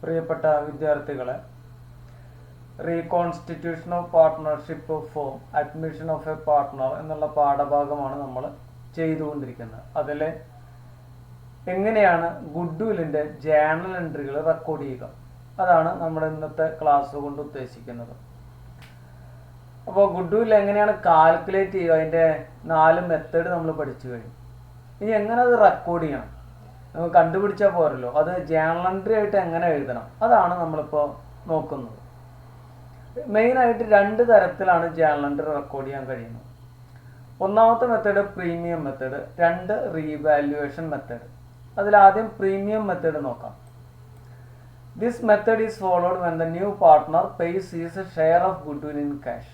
പ്രിയപ്പെട്ട വിദ്യാർത്ഥികളെ, reconstitution of partnership form admission of A partner എന്നുള്ള പാഠഭാഗമാണ് നമ്മൾ ചെയ്തുകൊണ്ടിരിക്കുന്നത്. അതിൽ എങ്ങനെയാണ് ഗുഡ്വില്ലിൻ്റെ ജേണൽ എൻട്രികൾ റെക്കോർഡ് ചെയ്യുക, അതാണ് നമ്മൾ ഇന്നത്തെ ക്ലാസ് കൊണ്ട് ഉദ്ദേശിക്കുന്നത്. അപ്പോൾ ഗുഡ്വിൽ എങ്ങനെയാണ് കാൽക്കുലേറ്റ് ചെയ്യുക, അതിൻ്റെ 4 മെത്തേഡ് നമ്മൾ പഠിച്ചു കഴിഞ്ഞു. ഇനി എങ്ങനെ അത് റെക്കോർഡ് ചെയ്യണം, നമുക്ക് കണ്ടുപിടിച്ചാൽ പോരല്ലോ, അത് ജേണൽ എൻട്രി ആയിട്ട് എങ്ങനെ എഴുതണം, അതാണ് നമ്മളിപ്പോൾ നോക്കുന്നത്. മെയിനായിട്ട് 2 തരത്തിലാണ് ജേണൽ എൻട്രി റെക്കോർഡ് ചെയ്യാൻ കഴിയുന്നത്. ഒന്നാമത്തെ method premium method, 2 revaluation method. അതിലാദ്യം പ്രീമിയം മെത്തേഡ് നോക്കാം. This method is followed when the new partner pays his share of goodwill in cash.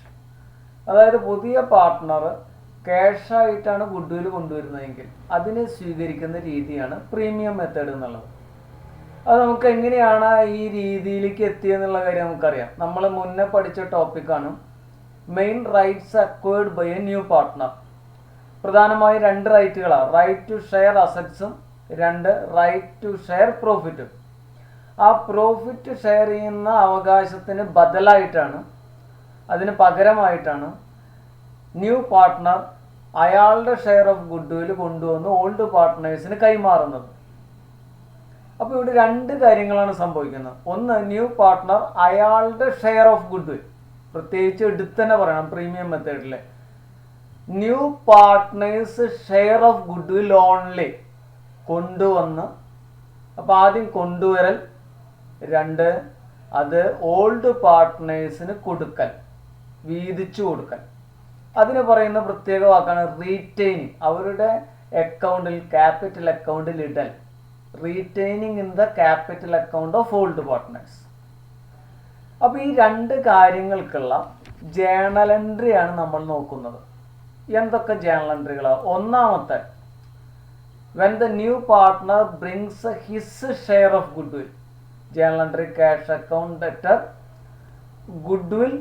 അതായത് പുതിയ പാർട്ട്ണർ ക്യാഷായിട്ടാണ് ഗുഡ്വിൽ കൊണ്ടുവരുന്നതെങ്കിൽ അതിനെ സ്വീകരിക്കുന്ന രീതിയാണ് പ്രീമിയം മെത്തേഡ് എന്നുള്ളത്. അത് നമുക്ക് എങ്ങനെയാണ് ഈ രീതിയിലേക്ക് എത്തിയെന്നുള്ള കാര്യം നമുക്കറിയാം. നമ്മൾ മുന്നേ പഠിച്ച ടോപ്പിക്കാണ് main rights acquired by a new partner. പ്രധാനമായും 2 റൈറ്റുകളാണ്, റൈറ്റ് ടു ഷെയർ അസറ്റ്സും 2 റൈറ്റ് ടു ഷെയർ പ്രോഫിറ്റും. ആ പ്രോഫിറ്റ് ഷെയർ ചെയ്യുന്ന അവകാശത്തിന് ബദലായിട്ടാണ്, അതിന് പകരമായിട്ടാണ് ന്യൂ പാർട്ട്ണർ അയാളുടെ ഷെയർ ഓഫ് ഗുഡ്വിൽ കൊണ്ടുവന്ന് ഓൾഡ് പാർട്ട്നേഴ്സിന് കൈമാറുന്നത്. അപ്പോൾ ഇവിടെ 2 കാര്യങ്ങളാണ് സംഭവിക്കുന്നത്. ഒന്ന്, ന്യൂ പാർട്ട്ണർ അയാളുടെ ഷെയർ ഓഫ് ഗുഡ്വിൽ, പ്രത്യേകിച്ച് എടുത്ത് തന്നെ പറയണം പ്രീമിയം മെത്തേഡിൽ, new partners share of goodwill only കൊണ്ടുവന്ന്, അപ്പോൾ ആദ്യം കൊണ്ടുവരൽ, 2 അത് ഓൾഡ് പാർട്ട്നേഴ്സിന് കൊടുക്കൽ, വീതിച്ചു കൊടുക്കൽ. അതിന് പറയുന്ന പ്രത്യേക വാക്കാണ് റീറ്റെയിനിങ്. അവരുടെ അക്കൗണ്ടിൽ, ക്യാപിറ്റൽ അക്കൗണ്ടിൽ ഇടൽ, retaining in the capital account of old partners. അപ്പോൾ ഈ 2 കാര്യങ്ങൾക്കുള്ള ജേണൽ എൻട്രിയാണ് നമ്മൾ നോക്കുന്നത്. എന്തൊക്കെ ജേണൽ എൻട്രികളാണ്? ഒന്നാമത്തെ, when the new partner brings his share of goodwill, journal entry cash account debtor, goodwill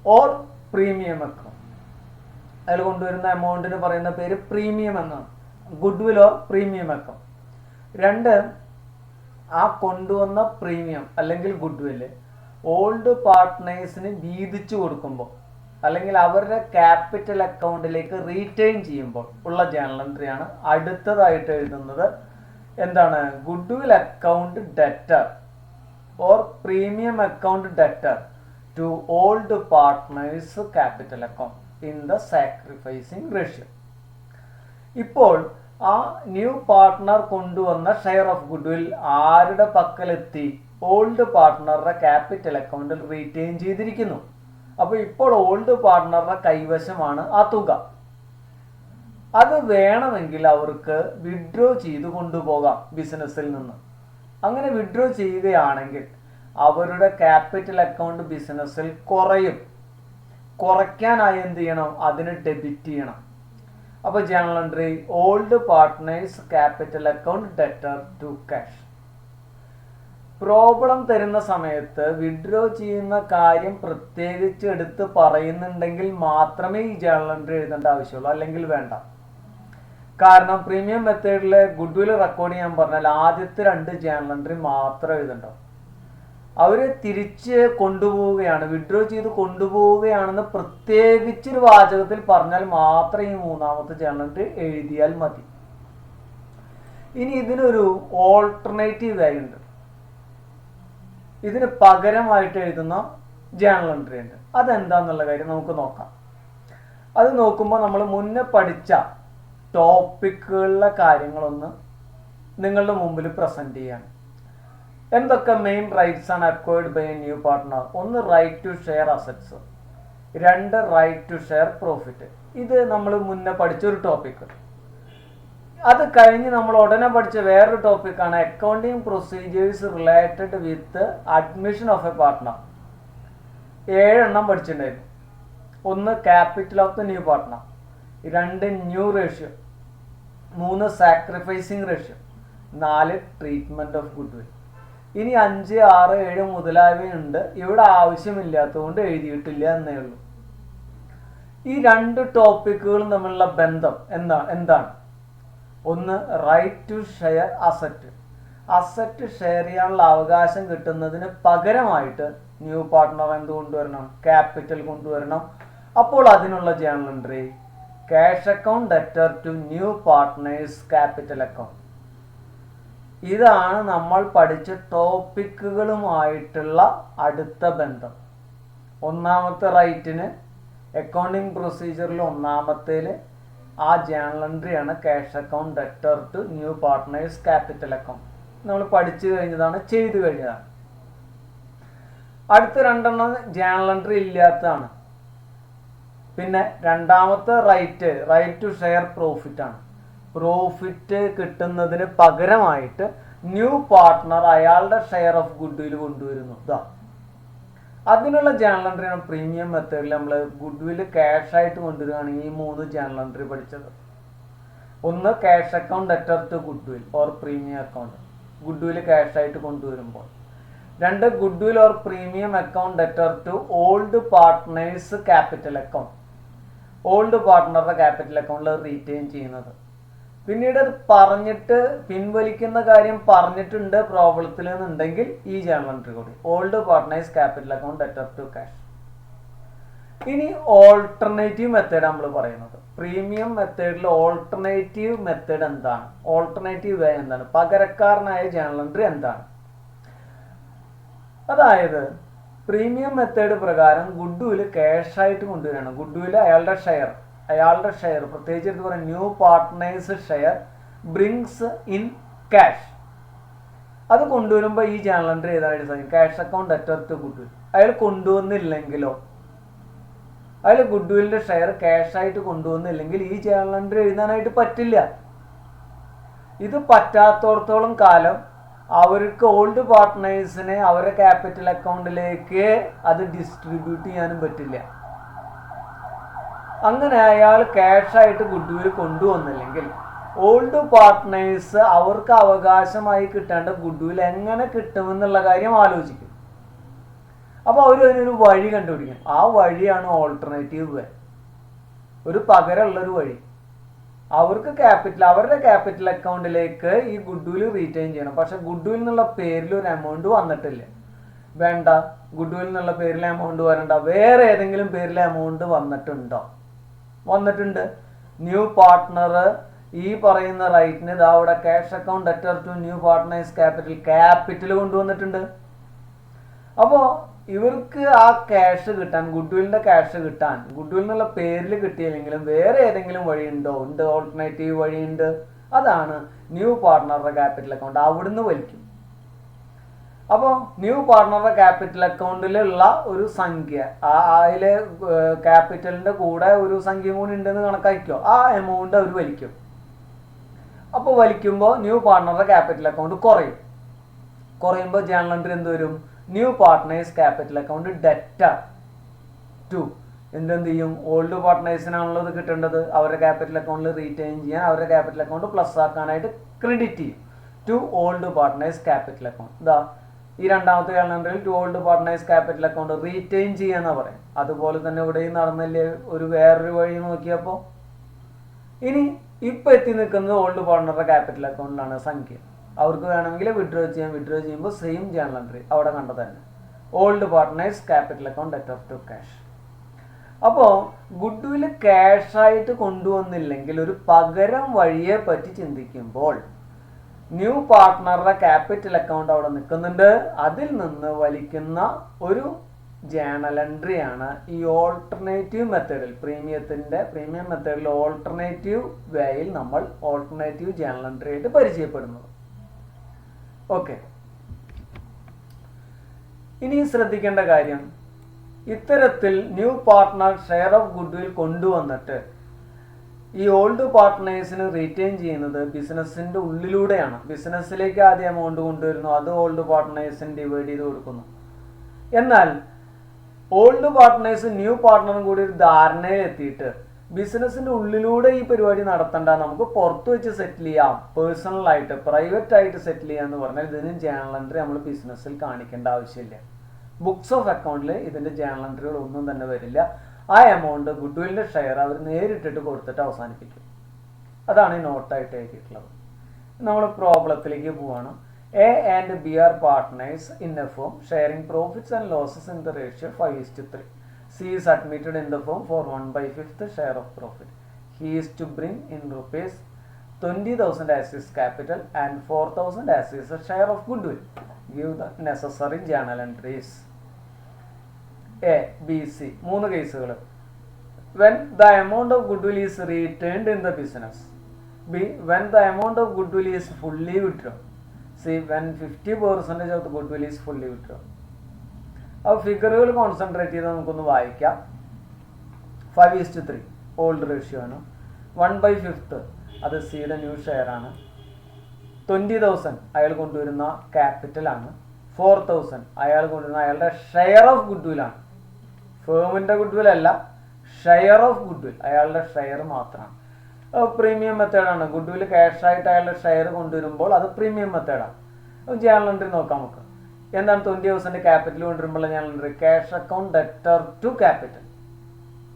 or premium account. അതിൽ കൊണ്ടുവരുന്ന എമൗണ്ടിന് പറയുന്ന പേര് പ്രീമിയം എന്നാണ്, ഗുഡ്വിൽ ഓർ പ്രീമിയം അക്കൗണ്ട്. 2, ആ കൊണ്ടുവന്ന പ്രീമിയം അല്ലെങ്കിൽ ഗുഡ്വിൽ ഓൾഡ് പാർട്ട്നേഴ്സിന് വീതിച്ചു കൊടുക്കുമ്പോൾ അല്ലെങ്കിൽ അവരുടെ ക്യാപിറ്റൽ അക്കൗണ്ടിലേക്ക് റീറ്റെയിൻ ചെയ്യുമ്പോൾ ഉള്ള ജേണൽ എൻട്രിയാണ് അടുത്തതായിട്ട് എഴുതുന്നത്. എന്താണ്? Goodwill account debtor or premium account debtor to old partners capital account in the sacrificing ratio. ഇപ്പോൾ ആ ന്യൂ പാർട്ട്ണർ കൊണ്ടുവന്ന ഷെയർ ഓഫ് ഗുഡ്വിൽ ആരുടെ പക്കലെത്തി? ഓൾഡ് പാർട്ട്ണറുടെ ക്യാപിറ്റൽ അക്കൗണ്ടിൽ റീറ്റെയിൻ ചെയ്തിരിക്കുന്നു. അപ്പോൾ ഇപ്പോൾ ഓൾഡ് പാർട്ട്ണറുടെ കൈവശമാണ് ആ തുക. അത് വേണമെങ്കിൽ അവർക്ക് വിഡ്രോ ചെയ്ത് കൊണ്ടുപോകാം ബിസിനസ്സിൽ നിന്ന്. അങ്ങനെ വിഡ്രോ ചെയ്യുകയാണെങ്കിൽ അവരുടെ ക്യാപിറ്റൽ അക്കൗണ്ട് ബിസിനസ്സിൽ കുറയും. കുറയ്ക്കാനായി എന്ത് ചെയ്യണം? അതിന് ഡെബിറ്റ് ചെയ്യണം. അപ്പോൾ journal entry old partners capital account debtor to cash. Problem തരുന്ന സമയത്ത് വിഡ്രോ ചെയ്യുന്ന കാര്യം പ്രത്യേകിച്ച് എടുത്ത് പറയുന്നുണ്ടെങ്കിൽ മാത്രമേ ഈ ജേണൽ എൻട്രി എഴുതേണ്ട ആവശ്യമുള്ളൂ, അല്ലെങ്കിൽ വേണ്ട. കാരണം പ്രീമിയം മെത്തേഡിലെ ഗുഡ്വിൽ റെക്കോർഡ് ചെയ്യാൻ പറഞ്ഞാൽ ആദ്യത്തെ 2 ജേണൽ എൻട്രി മാത്രം എഴുതണ്ടോ. അവർ തിരിച്ച് കൊണ്ടുപോവുകയാണ്, വിഡ്രോ ചെയ്ത് കൊണ്ടുപോവുകയാണെന്ന് പ്രത്യേകിച്ചൊരു വാചകത്തിൽ പറഞ്ഞാൽ മാത്രം ഈ 3ാമത്തെ ജേണൽ എൻട്രി എഴുതിയാൽ മതി. ഇനി ഇതിനൊരു ഓൾട്ടർനേറ്റീവ് കാര്യമുണ്ട്. ഇതിന് പകരമായിട്ട് എഴുതുന്ന ജേണൽ എൻട്രി ഉണ്ട്. അതെന്താന്നുള്ള കാര്യം നമുക്ക് നോക്കാം. അത് നോക്കുമ്പോൾ നമ്മൾ മുന്നേ പഠിച്ച ടോപ്പിക്കുകളിലെ കാര്യങ്ങളൊന്ന് നിങ്ങളുടെ മുമ്പിൽ പ്രസന്റ് ചെയ്യാണ്. എന്തൊക്കെ മെയിൻ റൈറ്റ്സ് ആണ് acquired by a new partner? 1, right to share assets, 2 right to share profit. ഇത് നമ്മൾ മുന്നേ പഠിച്ചൊരു ടോപ്പിക്ക്. അത് കഴിഞ്ഞ് നമ്മൾ ഉടനെ പഠിച്ച വേറൊരു ടോപ്പിക്കാണ് accounting procedures related with admission of A partner. 7 എണ്ണം പഠിച്ചിട്ടുണ്ടായിരുന്നു. 1, capital of the new partner, 2, new ratio, 3, sacrificing ratio, 4, treatment of goodwill. ഇനി 5, 6, 7 മുതലായവയുണ്ട്. ഇവിടെ ആവശ്യമില്ലാത്തതുകൊണ്ട് എഴുതിയിട്ടില്ല എന്നേ ഉള്ളൂ. ഈ 2 ടോപ്പിക്കുകളും തമ്മിലുള്ള ബന്ധം എന്താണ്? 1, right to share asset, asset share ചെയ്യാനുള്ള അവകാശം കിട്ടുന്നതിന് പകരമായിട്ട് ന്യൂ പാർട്ട്ണർ എന്ത് കൊണ്ടുവരണം? ക്യാപിറ്റൽ കൊണ്ടുവരണം. അപ്പോൾ അതിനുള്ള journal entry cash account debtor to new partners capital account. ഇതാണ് നമ്മൾ പഠിച്ച ടോപ്പിക്കുകളുമായിട്ടുള്ള അടുത്ത ബന്ധം. ഒന്നാമത്തെ റൈറ്റിന് അക്കൗണ്ടിങ് പ്രൊസീജിയറിൽ ഒന്നാമത്തേൽ ആ ജേണൽ എൻട്രിയാണ് cash account debtor to new partners capital account. നമ്മൾ പഠിച്ചു കഴിഞ്ഞതാണ്, ചെയ്തു കഴിഞ്ഞതാണ്. അടുത്ത രണ്ടെണ്ണം ജേണൽ എൻട്രി ഇല്ലാത്തതാണ്. പിന്നെ രണ്ടാമത്തെ റൈറ്റ് ടു ഷെയർ പ്രോഫിറ്റ് ആണ്. പ്രോഫിറ്റ് കിട്ടുന്നതിന് പകരമായിട്ട് ന്യൂ പാർട്ട്ണർ അയാളുടെ ഷെയർ ഓഫ് ഗുഡ് വിൽ കൊണ്ടുവരുന്നു. അതിനുള്ള ജേണൽ എൻട്രിയാണ് പ്രീമിയം മെത്തേഡിൽ നമ്മൾ ഗുഡ് വിൽ ക്യാഷ് ആയിട്ട് കൊണ്ടുവരികയാണെങ്കിൽ ഈ 3 ജേണൽ എൻട്രി പഠിച്ചത്. ഒന്ന് cash account debtor to good will or premium account, good will cash ആയിട്ട് കൊണ്ടുവരുമ്പോൾ. 2 goodwill or premium account debtor to old partners capital account, old പാർട്ട്ണറുടെ ക്യാപിറ്റൽ അക്കൗണ്ടിൽ റീറ്റെയിൻ ചെയ്യുന്നത്. പിന്നീട് അത് പറഞ്ഞിട്ട് പിൻവലിക്കുന്ന കാര്യം പറഞ്ഞിട്ടുണ്ട് പ്രോബ്ലത്തിൽ എന്നുണ്ടെങ്കിൽ ഈ ജേണൽ എൻട്രി കൂടി old partners capital account debtor to cash. ഇനി ഓൾട്ടർനേറ്റീവ് മെത്തേഡ് നമ്മൾ പറയുന്നത്. പ്രീമിയം മെത്തേഡിൽ ഓൾട്ടർനേറ്റീവ് മെത്തേഡ് എന്താണ്? ഓൾട്ടർനേറ്റീവ് വേ എന്താണ്? പകരക്കാരനായ ജേണൽ എൻട്രി എന്താണ്? അതായത് പ്രീമിയം മെത്തേഡ് പ്രകാരം ഗുഡ് വിൽ ക്യാഷ് ആയിട്ട് കൊണ്ടുവരികയാണ്. ഗുഡ് വിൽ അയാളുടെ ഷെയർ പ്രത്യേകിച്ച് എടുത്ത് പറയാം, new partners share brings in cash. അത് കൊണ്ടുവരുമ്പോൾ ഈ ജേണൽ എൻട്രി എഴുതാനായിട്ട് സാധിക്കും. Cash account debtor to good will. അയാൾ കൊണ്ടുവന്നില്ലെങ്കിലോ, അയാൾ ഗുഡ് വില്ലിന്റെ ഷെയർ ക്യാഷ് ആയിട്ട് കൊണ്ടുവന്നില്ലെങ്കിൽ ഈ ജേണൽ എൻട്രി എഴുതാനായിട്ട് പറ്റില്ല. ഇത് പറ്റാത്തോടത്തോളം കാലം അവർക്ക് ഓൾഡ് പാർട്ട്നേഴ്സിനെ അവരുടെ ക്യാപിറ്റൽ അക്കൗണ്ടിലേക്ക് അത് ഡിസ്ട്രിബ്യൂട്ട് ചെയ്യാനും പറ്റില്ല. അങ്ങനെ അയാൾ ക്യാഷ് ആയിട്ട് ഗുഡ് വിൽ കൊണ്ടുവന്നില്ലെങ്കിൽ ഓൾഡ് പാർട്ട്നേഴ്സ് അവർക്ക് അവകാശമായി കിട്ടേണ്ട ഗുഡ് വിൽ എങ്ങനെ കിട്ടുമെന്നുള്ള കാര്യം ആലോചിക്കും. അപ്പോൾ അവർ അതിനൊരു വഴി കണ്ടുപിടിക്കും. ആ വഴിയാണ് ഓൾട്ടർനേറ്റീവ് വേ, ഒരു പകരമുള്ളൊരു വഴി. അവർക്ക് അവരുടെ ക്യാപിറ്റൽ അക്കൗണ്ടിലേക്ക് ഈ ഗുഡ് വിൽ റീറ്റെയിൻ ചെയ്യണം. പക്ഷെ ഗുഡ് വിൽ എന്നുള്ള പേരിൽ ഒരു എമൗണ്ട് വന്നിട്ടില്ല. വേണ്ട, ഗുഡ് വിൽ എന്നുള്ള പേരിൽ എമൗണ്ട് വരണ്ട, വേറെ ഏതെങ്കിലും പേരിൽ എമൗണ്ട് വന്നിട്ടുണ്ടോ? വന്നിട്ടുണ്ട്. ന്യൂ പാർട്ട്ണർ ഈ പറയുന്ന റൈറ്റിന് അവിടെ cash account debtor to new partners capital കൊണ്ടുവന്നിട്ടുണ്ട്. അപ്പോൾ ഇവർക്ക് ആ ക്യാഷ് കിട്ടാൻ, ഗുഡ് വില്ലിന്റെ ക്യാഷ് കിട്ടാൻ, ഗുഡ് വിൽ എന്നുള്ള പേരിൽ കിട്ടിയില്ലെങ്കിലും വേറെ ഏതെങ്കിലും വഴിയുണ്ടോ? ഉണ്ട്, ഓൾട്ടർനേറ്റീവ് വഴിയുണ്ട്. അതാണ് ന്യൂ പാർട്ട്ണറുടെ ക്യാപിറ്റൽ അക്കൗണ്ട്. അവിടുന്ന് വലിക്കും. അപ്പോൾ ന്യൂ പാർട്ട്ണറുടെ ക്യാപിറ്റൽ അക്കൗണ്ടിലുള്ള ഒരു സംഖ്യ, അതിലെ ക്യാപിറ്റലിന്റെ കൂടെ ഒരു സംഖ്യ കൂടി ഉണ്ടെന്ന് കണക്കാക്കിക്കോ, ആ എമൗണ്ട് അവർ വലിക്കും. അപ്പോൾ വലിക്കുമ്പോൾ ന്യൂ പാർട്ട്ണറുടെ ക്യാപിറ്റൽ അക്കൗണ്ട് കുറയുമ്പോൾ ജേണൽ എൻട്രി എന്ത് വരും? New partners capital account debtor to എന്ത് ചെയ്യും? ഓൾഡ് പാർട്ട്നേഴ്സിനാണല്ലോ ഇത് കിട്ടേണ്ടത്. അവരുടെ ക്യാപിറ്റൽ അക്കൗണ്ടിൽ റീറ്റെയിൻ ചെയ്യാൻ, അവരുടെ ക്യാപിറ്റൽ അക്കൗണ്ട് പ്ലസ് ആക്കാനായിട്ട് ക്രെഡിറ്റ് ചെയ്യും to old partners capital account. ഈ രണ്ടാമത്തെ ജേണൽ എൻട്രിയിൽ to old partners capital account retain ചെയ്യാന്നാ പറയും. അതുപോലെ തന്നെ ഇവിടെയും നടന്നില്ലേ വേറൊരു വഴി നോക്കിയപ്പോൾ. ഇനി ഇപ്പൊ എത്തി നിൽക്കുന്നത് ഓൾഡ് പാർട്ട്ണറുടെ ക്യാപിറ്റൽ അക്കൗണ്ടിലാണ് സംഖ്യ. അവർക്ക് വേണമെങ്കിൽ വിഡ്രോ ചെയ്യുമ്പോൾ സെയിം ജേണൽ എൻട്രി അവിടെ കണ്ട തന്നെ old partners capital account debtor to cash. അപ്പോൾ ഗുഡ് വിൽ ക്യാഷ് ആയിട്ട് കൊണ്ടുവന്നില്ലെങ്കിൽ ഒരു പകരം വഴിയെ പറ്റി ചിന്തിക്കുമ്പോൾ ന്യൂ പാർട്ട്ണറുടെ ക്യാപിറ്റൽ അക്കൗണ്ട് അവിടെ നിൽക്കുന്നുണ്ട്. അതിൽ നിന്ന് വലിക്കുന്ന ഒരു ജേണൽ എൻട്രിയാണ് ഈ ഓൾട്ടർനേറ്റീവ് മെത്തേഡിൽ, പ്രീമിയം മെത്തേഡിൽ ഓൾട്ടർനേറ്റീവ് വേയിൽ നമ്മൾ ഓൾട്ടർനേറ്റീവ് ജേണൽ എൻട്രി ആയിട്ട് പരിചയപ്പെടുന്നത്. ഓക്കെ, ഇനി ശ്രദ്ധിക്കേണ്ട കാര്യം, ഇത്തരത്തിൽ new partner share of good will കൊണ്ടുവന്നിട്ട് ഈ ഓൾഡ് പാർട്ട്നേഴ്സിന് റീറ്റെയിൻ ചെയ്യുന്നത് ബിസിനസ്സിന്റെ ഉള്ളിലൂടെയാണ്. ബിസിനസ്സിലേക്ക് ആദ്യം എമൗണ്ട് കൊണ്ടുവരുന്നു, അത് ഓൾഡ് പാർട്ട്നേഴ്സിന് ഡിവൈഡ് ചെയ്ത് കൊടുക്കുന്നു. എന്നാൽ ഓൾഡ് പാർട്ട്നേഴ്സ് ന്യൂ പാർട്ട്ണറും കൂടി ഒരു ധാരണയിൽ എത്തിയിട്ട് ബിസിനസ്സിന്റെ ഉള്ളിലൂടെ ഈ പരിപാടി നടത്തണ്ട, നമുക്ക് പുറത്ത് വെച്ച് സെറ്റിൽ ചെയ്യാം, പേഴ്സണലായിട്ട് പ്രൈവറ്റ് ആയിട്ട് സെറ്റിൽ ചെയ്യാന്ന് പറഞ്ഞാൽ ഇതിന് ജേണൽ എൻട്രി നമ്മൾ ബിസിനസ്സിൽ കാണിക്കേണ്ട ആവശ്യമില്ല. ബുക്സ് ഓഫ് അക്കൗണ്ടിൽ ഇതിന്റെ ജേണൽ എൻട്രികൾ ഒന്നും തന്നെ വരില്ല. ആ എമൗണ്ട് ഗുഡ് വില്ലിന്റെ ഷെയർ അവർ നേരിട്ടിട്ട് കൊടുത്തിട്ട് അവസാനിപ്പിക്കും. അതാണ് ഈ നോട്ടായിട്ട് എഴുതിയിട്ടുള്ളത്. നമ്മൾ പ്രോബ്ലത്തിലേക്ക് പോവാണ്. A and B are partners in a firm sharing profits and losses in the ratio 5:3. C is admitted in the firm for 1/5 share of profit. He is to bring in rupees 20,000 as his capital and 4,000 as his share of goodwill. Give the necessary journal entries. A, B, C. മൂന്ന് കേസുകൾ. When the amount of goodwill is retained in the business. B, when the amount of goodwill is fully withdrawn. C, when 50% of the goodwill is fully withdrawn. അപ്പോൾ ഫിഗറുകൾ concentrate ചെയ്ത് നമുക്കൊന്ന് വായിക്കാം. 5:3 old ratio ആണ്. 1/5 അത് സിയുടെ new share ആണ്. 20,000 അയാൾ കൊണ്ടുവരുന്ന ക്യാപിറ്റലാണ്. 4,000 അയാൾ കൊണ്ടുവരുന്ന അയാളുടെ ഷെയർ ഓഫ് ഗുഡ്വില്ലാണ്. ഫേമിൻ്റെ ഗുഡ്വിൽ അല്ല, ഷെയർ ഓഫ് ഗുഡ്വിൽ, അയാളുടെ ഷെയർ മാത്രമാണ്. പ്രീമിയം മെത്തേഡാണ്. ഗുഡ്വിൽ ക്യാഷായിട്ട് അയാളുടെ ഷെയർ കൊണ്ടുവരുമ്പോൾ അത് പ്രീമിയം മെത്തേഡാണ്. ജേണൽ എൻട്രി നോക്കാം നമുക്ക്. എന്താണ് 20,000 ക്യാപിറ്റൽ കൊണ്ടുവരുമ്പോൾ journal entry? Cash account debtor to capital.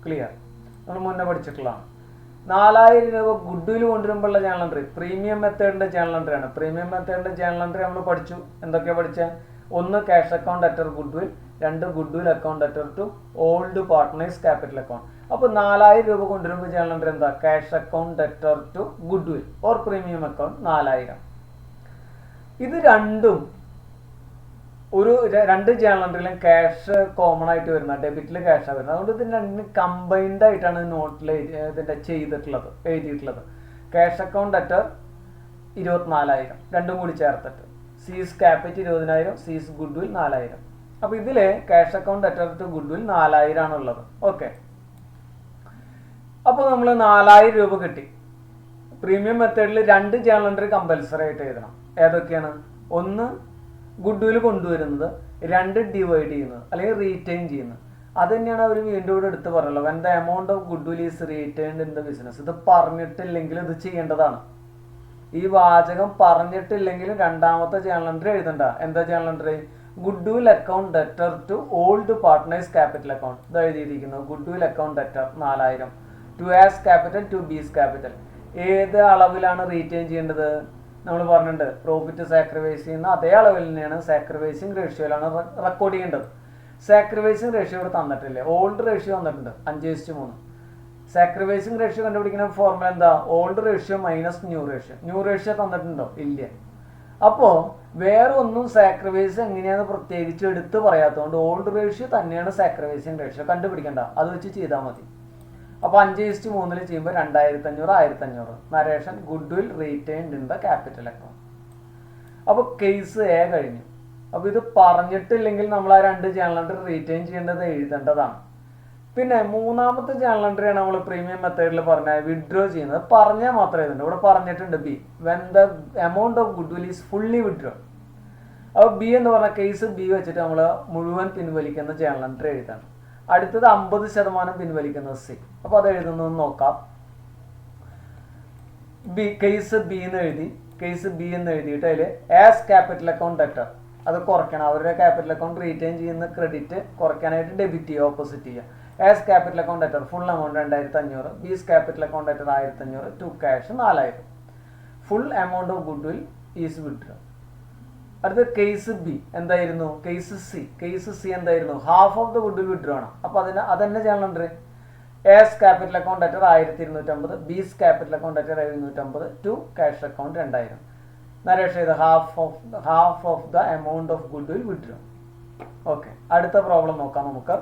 Clear, നമ്മൾ മുന്നേ പഠിച്ചിട്ടുള്ളതാണ്. 4,000 രൂപ ഗുഡ്വിൽ കൊണ്ടുവരുമ്പോഴുള്ള ജേണൽ എൻട്രി പ്രീമിയം മെത്തേഡിൻ്റെ ജേണൽ എൻട്രിയാണ്. പ്രീമിയം മെത്തേഡിൻ്റെ ജേണൽ എൻട്രി നമ്മൾ പഠിച്ചു. എന്തൊക്കെയാണ് പഠിച്ചത്? 1 cash account debtor goodwill, 2 goodwill account debtor to old partners capital account. അപ്പോൾ 4,000 രൂപ കൊണ്ടുവരുമ്പോൾ ജേണൽ എൻട്രി എന്താ? Cash account debtor to goodwill or premium account 4,000. ഇത് രണ്ടും രണ്ട് ജേണൽ എൻട്രിയിലും ക്യാഷ് കോമൺ ആയിട്ട് വരുന്ന, ഡെബിറ്റിൽ ക്യാഷാണ് വരുന്നത്. അതുകൊണ്ട് ഇതിന് രണ്ടിനും കമ്പൈൻഡ് ആയിട്ടാണ് നോട്ടിൽ ഇതിൻ്റെ എഴുതിയിട്ടുള്ളത്. ക്യാഷ് അക്കൗണ്ട് ഡെറ്റർ 24,000 രണ്ടും കൂടി ചേർത്തിട്ട്. സീസ് ക്യാപിറ്റൽ 20,000, സീസ് ഗുഡ്വിൽ 4,000. അപ്പോൾ ഇതിൽ cash account debtor to goodwill 4,000 ആണുള്ളത്. ഓക്കെ, അപ്പോൾ നമ്മൾ 4,000 രൂപ കിട്ടി. പ്രീമിയം മെത്തേഡിൽ 2 ജേണൽ എൻട്രി കമ്പൽസറി ആയിട്ട് എഴുതണം. ഏതൊക്കെയാണ്? 1 ഗുഡ്വിൽ കൊണ്ടുവരുന്നത്, 2 ഡിവൈഡ് ചെയ്യുന്നത് അല്ലെങ്കിൽ റീറ്റെയിൻ ചെയ്യുന്നത്. അത് തന്നെയാണ് അവർ വീണ്ടും ഇവിടെ എടുത്ത് പറഞ്ഞല്ലോ. When the amount of goodwill is retained in the business. ഇത് പറഞ്ഞിട്ടില്ലെങ്കിൽ ഇത് ചെയ്യേണ്ടതാണ്. ഈ വാചകം പറഞ്ഞിട്ടില്ലെങ്കിൽ രണ്ടാമത്തെ ജേണൽ എൻട്രി എഴുതണ്ട. എന്താ journal entry? Goodwill account debtor to old partners capital account. ഇത് എഴുതിയിരിക്കുന്നു. Goodwill account debtor 4,000 to A's capital to B's capital. ഏത് അളവിലാണ് റീറ്റെയിൻ ചെയ്യേണ്ടത്? നമ്മൾ പറഞ്ഞിട്ടുണ്ട്, പ്രോഫിറ്റ് സാക്രിഫൈസ് ചെയ്യുന്ന അതേ അളവിൽ തന്നെയാണ് സാക്രിഫൈസിങ് റേഷ്യോയിലാണ് റെക്കോർഡ് ചെയ്യേണ്ടത്. സാക്രിഫൈസിങ് റേഷ്യോ ഇവിടെ തന്നിട്ടില്ലേ? ഓൾഡ് റേഷ്യോ തന്നിട്ടുണ്ട് 5:3. സാക്രിഫൈസിങ് റേഷ്യോ കണ്ടുപിടിക്കുന്ന ഫോർമുല എന്താ? Old ratio minus new ratio. New ratio തന്നിട്ടുണ്ടോ? ഇല്ല. അപ്പോൾ വേറെ ഒന്നും സാക്രിഫൈസ് എങ്ങനെയാണെന്ന് പ്രത്യേകിച്ച് എടുത്ത് പറയാത്തതുകൊണ്ട് ഓൾഡ് റേഷ്യോ തന്നെയാണ് സാക്രിഫൈസിങ് റേഷ്യോ. കണ്ടുപിടിക്കണ്ട, അത് വെച്ച് ചെയ്താൽ മതി. അപ്പോൾ 5:3 ചെയ്യുമ്പോൾ 2,500, 1,500. Narration goodwill retained in the capital account. അപ്പോൾ കേസ് എ കഴിഞ്ഞു. അപ്പോൾ ഇത് പറഞ്ഞിട്ടില്ലെങ്കിൽ നമ്മൾ ആ 2 ജേണൽ എൻട്രി റീറ്റെയിൻ ചെയ്യേണ്ടത് എഴുതേണ്ടതാണ്. പിന്നെ മൂന്നാമത്തെ ജേണൽ എൻട്രിയാണ് നമ്മൾ പ്രീമിയം മെത്തേഡിൽ പറഞ്ഞാൽ വിഡ്രോ ചെയ്യുന്നത്. പറഞ്ഞാൽ മാത്രമേ എഴുതണ്ട. ഇവിടെ പറഞ്ഞിട്ടുണ്ട് B, when the amount of goodwill is fully withdraw. അപ്പോൾ ബി എന്ന് പറഞ്ഞ കേസ് ബി വെച്ചിട്ട് നമ്മൾ മുഴുവൻ പിൻവലിക്കുന്ന ജേണൽ എൻട്രി എഴുതാണ്. അടുത്തത് 50% പിൻവലിക്കുന്നത് സി. അപ്പോൾ അത് എഴുതുന്നതെന്ന് നോക്കാം. ബി, കേസ് ബി എന്ന് എഴുതി. കേസ് ബി എന്ന് എഴുതിയിട്ട് അതിൽ ആസ് ക്യാപിറ്റൽ അക്കൗണ്ട് ഡെറ്റർ അത് കുറയ്ക്കണം. അവരുടെ ക്യാപിറ്റൽ അക്കൗണ്ട് റീറ്റെയിൻ ചെയ്യുന്ന ക്രെഡിറ്റ് കുറയ്ക്കാനായിട്ട് ഡെബിറ്റ് ചെയ്യുക, ഓപ്പോസിറ്റ് ചെയ്യുക. A's capital account debtor full amount 2,500, B's capital account debtor 1,500, to cash 4,000. Full amount of goodwill is withdraw. അടുത്ത കേസ് ബി എന്തായിരുന്നു? കേസ് സി എന്തായിരുന്നു? Half of the goodwill withdraw ആണ്. അപ്പോൾ അതന്നെ journal entry. A's capital account debtor 1,250, B's capital account debtor 750, to cash account 2,000. Narration ചെയ്ത് half of the amount of goodwill withdraw. Okay, അടുത്ത problem നോക്കാം നമുക്ക്.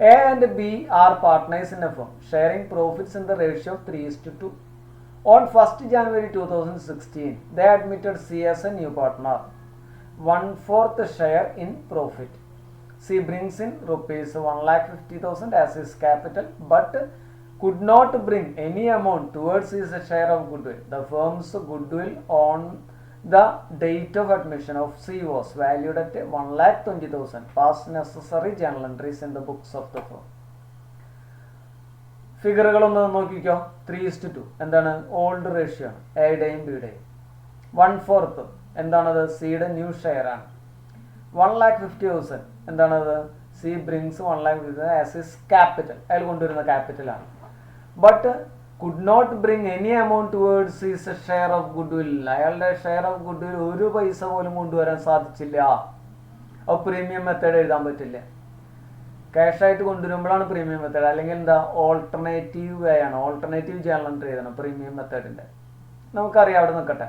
A and B are partners in a firm sharing profits in the ratio of 3:2. On 1st January 2016, they admitted C as a new partner. 1/4 share in profit. C brings in rupees 1,50,000 as his capital, but could not bring any amount towards his share of goodwill. The firm's goodwill on the date of admission of C was valued at 1,20,000. Pass necessary journal entries in the books of the firm. ഫിഗറുകളൊന്ന് നോക്കിക്കോ. 3:2 എന്താണ്? Old ratio ആണ്, എയുടെയും ബിയുടെയും. 1/4 എന്താണത്? സിയുടെ new share ആണ്. 1,50,000 എന്താണത്? C brings 1,50,000 as his capital, അയാൾ കൊണ്ടുവരുന്ന ക്യാപിറ്റലാണ്. But could not bring any amount towards his share of good will. അയാളുടെ ഷെയർ ഓഫ് ഗുഡ് വിൽ ഒരു പൈസ പോലും കൊണ്ടുവരാൻ സാധിച്ചില്ല. അപ്പോൾ പ്രീമിയം മെത്തേഡ് എഴുതാൻ പറ്റില്ല. ക്യാഷ് ആയിട്ട് കൊണ്ടുവരുമ്പോഴാണ് പ്രീമിയം മെത്തേഡ്. അല്ലെങ്കിൽ എന്താ, ഓൾട്ടർനേറ്റീവ് വേ ആണ്. ഓൾട്ടർനേറ്റീവ് ജേണൽ എൻട്രി എഴുതണം പ്രീമിയം മെത്തേഡിന്റെ. നമുക്കറിയാം, അവിടെ നിൽക്കട്ടെ.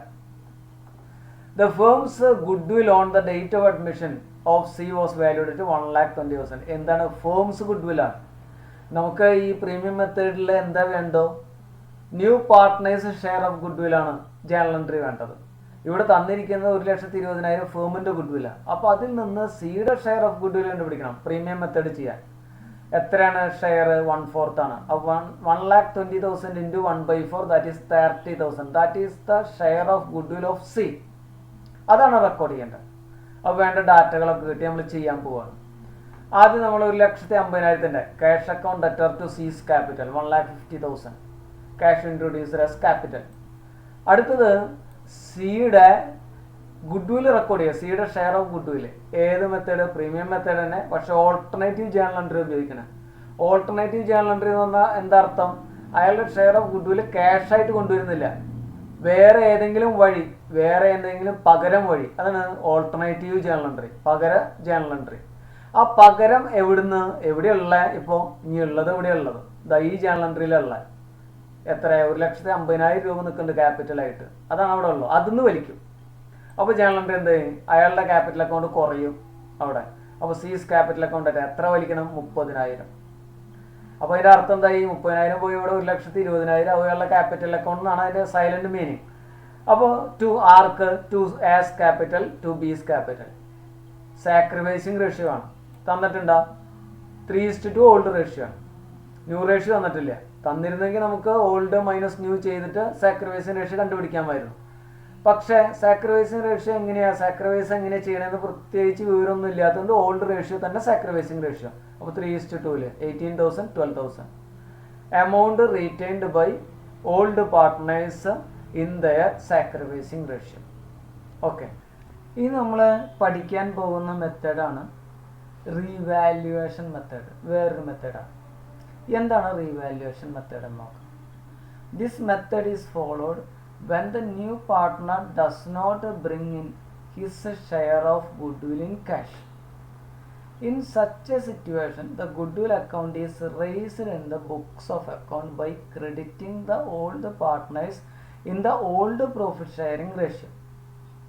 The firm's good will on the date of admission of C was valued at 1,20,000. എന്താണ് ഫേംസ് ഗുഡ് വിൽ ആണ്. നമുക്ക് ഈ പ്രീമിയം മെത്തേഡിൽ എന്താ വേണ്ടോ, new partners share of goodwill ആണ് ജേണൽ എൻട്രി വേണ്ടത്. ഇവിടെ തന്നിരിക്കുന്നത് 1,20,000 ഫേമിന്റെ ഗുഡ് വില്ലാണ്. അപ്പോൾ അതിൽ നിന്ന് സിയുടെ ഷെയർ ഓഫ് ഗുഡ് വിൽ കണ്ടുപിടിക്കണം പ്രീമിയം മെത്തേഡ് ചെയ്യാൻ. എത്രയാണ് ഷെയർ? 1/4 ആണ്. അപ്പോൾ 1,20,000 into 1/4 that is 30,000. That is the share of goodwill of C. അതാണ് റെക്കോർഡ് ചെയ്യേണ്ടത്. അപ്പോൾ വേണ്ട ഡാറ്റകളൊക്കെ കിട്ടി നമ്മൾ ചെയ്യാൻ പോവുകയാണ്. ആദ്യം നമ്മൾ 1,50,000 cash account debtor to C's capital 1,50,000 cash introduced as capital. അടുത്തത് സിയുടെ ഗുഡ് വിൽ റെക്കോർഡ് ചെയ്യുക. സിയുടെ ഷെയർ ഓഫ് ഗുഡ് വിൽ ഏത് മെത്തേഡ്? പ്രീമിയം മെത്തേഡ് തന്നെ, പക്ഷെ ഓൾട്ടർനേറ്റീവ് ജേണൽ എൻട്രി ഉപയോഗിക്കണം. ഓൾട്ടർനേറ്റീവ് ജേണൽ എൻട്രി എന്ന് പറഞ്ഞാൽ എന്താ അർത്ഥം? അയാളുടെ share of good will cash ആയിട്ട് കൊണ്ടുവരുന്നില്ല, വേറെ ഏതെങ്കിലും വഴി, വേറെ എന്തെങ്കിലും പകരം വഴി. അതാണ് ഓൾട്ടർനേറ്റീവ് ജേണൽ എൻട്രി, പകര ജേണൽ എൻട്രി. ആ പകരം എവിടുന്ന്? എവിടെയുള്ള? ഇപ്പോൾ ഇനി ഉള്ളത് എവിടെയുള്ളത്? ഈ ജേണൽ എൻട്രിയിലുള്ള എത്ര? 1,50,000 രൂപ നിൽക്കുന്നുണ്ട് ക്യാപിറ്റലായിട്ട്. അതാണ് അവിടെ ഉള്ളത്. അതിന്ന് വലിക്കും. അപ്പോൾ ജേണൽ എൻട്രി എന്ത് ചെയ്യും? അയാളുടെ ക്യാപിറ്റൽ അക്കൗണ്ട് കുറയും അവിടെ. അപ്പോൾ സീസ് ക്യാപിറ്റൽ അക്കൗണ്ട് എത്ര വലിക്കണം? 30,000. അപ്പോൾ അതിൻ്റെ അർത്ഥം എന്താ? ഈ 30,000 പോയി ഇവിടെ 1,20,000 അയാളുടെ ക്യാപിറ്റൽ അക്കൗണ്ട് എന്നാണ് അതിൻ്റെ സൈലന്റ് മീനിങ്. അപ്പോൾ ടു ആർക്ക്? To A's capital, to B's capital. Sacrificing ratio ആണ്. തന്നിട്ടുണ്ടോ? 3:2 ഓൾഡ് റേഷ്യോ ആണ്. ന്യൂ റേഷ്യോ തന്നിട്ടില്ല. തന്നിരുന്നെങ്കിൽ നമുക്ക് ഓൾഡ് മൈനസ് ന്യൂ ചെയ്തിട്ട് സാക്രിഫൈസിങ് റേഷ്യോ കണ്ടുപിടിക്കാമായിരുന്നു. പക്ഷേ സാക്രിഫൈസിങ് റേഷ്യോ എങ്ങനെയാണ്, സാക്രിഫൈസ് എങ്ങനെയാണ് ചെയ്യണമെന്ന് പ്രത്യേകിച്ച് വിവരമൊന്നും ഇല്ലാത്തതുകൊണ്ട് ഓൾഡ് റേഷ്യോ തന്നെ സാക്രിഫൈസിങ് റേഷ്യോ. അപ്പോൾ 3:2 18,000 12,000 amount retained by old partners in their sacrificing ratio. Okay, ഇനി നമ്മൾ പഠിക്കാൻ പോകുന്ന മെത്തേഡാണ് റീവാല്യുവേഷൻ മെത്തേഡ്. വേറൊരു മെത്തേഡാണ്. എന്താണ് റീവാല്യുവേഷൻ മെത്തേഡ് എന്ന് നോക്കാം. This method is followed when the new partner does not bring in his share of goodwill in cash. In such a situation, the goodwill account is raised in the books of account by crediting the old partners in the old profit sharing ratio.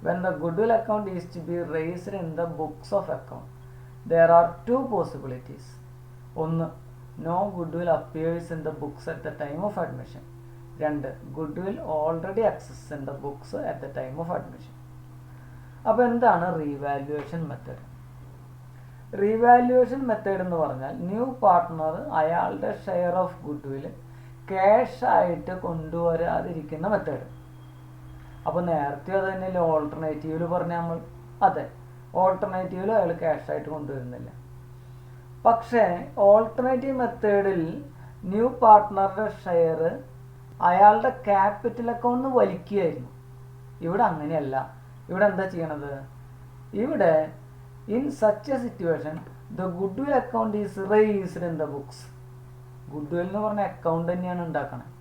When the goodwill account is to be raised in the books of account, there are two possibilities. One, no goodwill appears in the books at the time of admission. 2, goodwill already exists in the books at the time of admission. അപ്പോൾ എന്താണ് revaluation method? Revaluation method എന്ന് പറഞ്ഞാൽ new partner അയാളുടെ share of goodwill cash ആയിട്ട് കൊണ്ടുവരാതിരിക്കുന്ന method. അപ്പോൾ നേരത്തെ അത് തന്നെയല്ലേ ഓൾട്ടർനേറ്റീവിൽ പറഞ്ഞ നമ്മൾ? അതെ, ഓൾട്ടർനേറ്റീവിൽ അയാൾ ക്യാഷ് ആയിട്ട് കൊണ്ടുവരുന്നില്ല. പക്ഷേ ഓൾട്ടർനേറ്റീവ് മെത്തേഡിൽ ന്യൂ പാർട്ട്ണറുടെ ഷെയർ അയാളുടെ ക്യാപിറ്റൽ അക്കൗണ്ട് വലിക്കുകയായിരുന്നു. ഇവിടെ അങ്ങനെയല്ല. ഇവിടെ എന്താ ചെയ്യണത്? ഇവിടെ in such A situation the goodwill account is raised in the books. Goodwill എന്ന് പറഞ്ഞ അക്കൗണ്ട് തന്നെയാണ് ഉണ്ടാക്കണത്.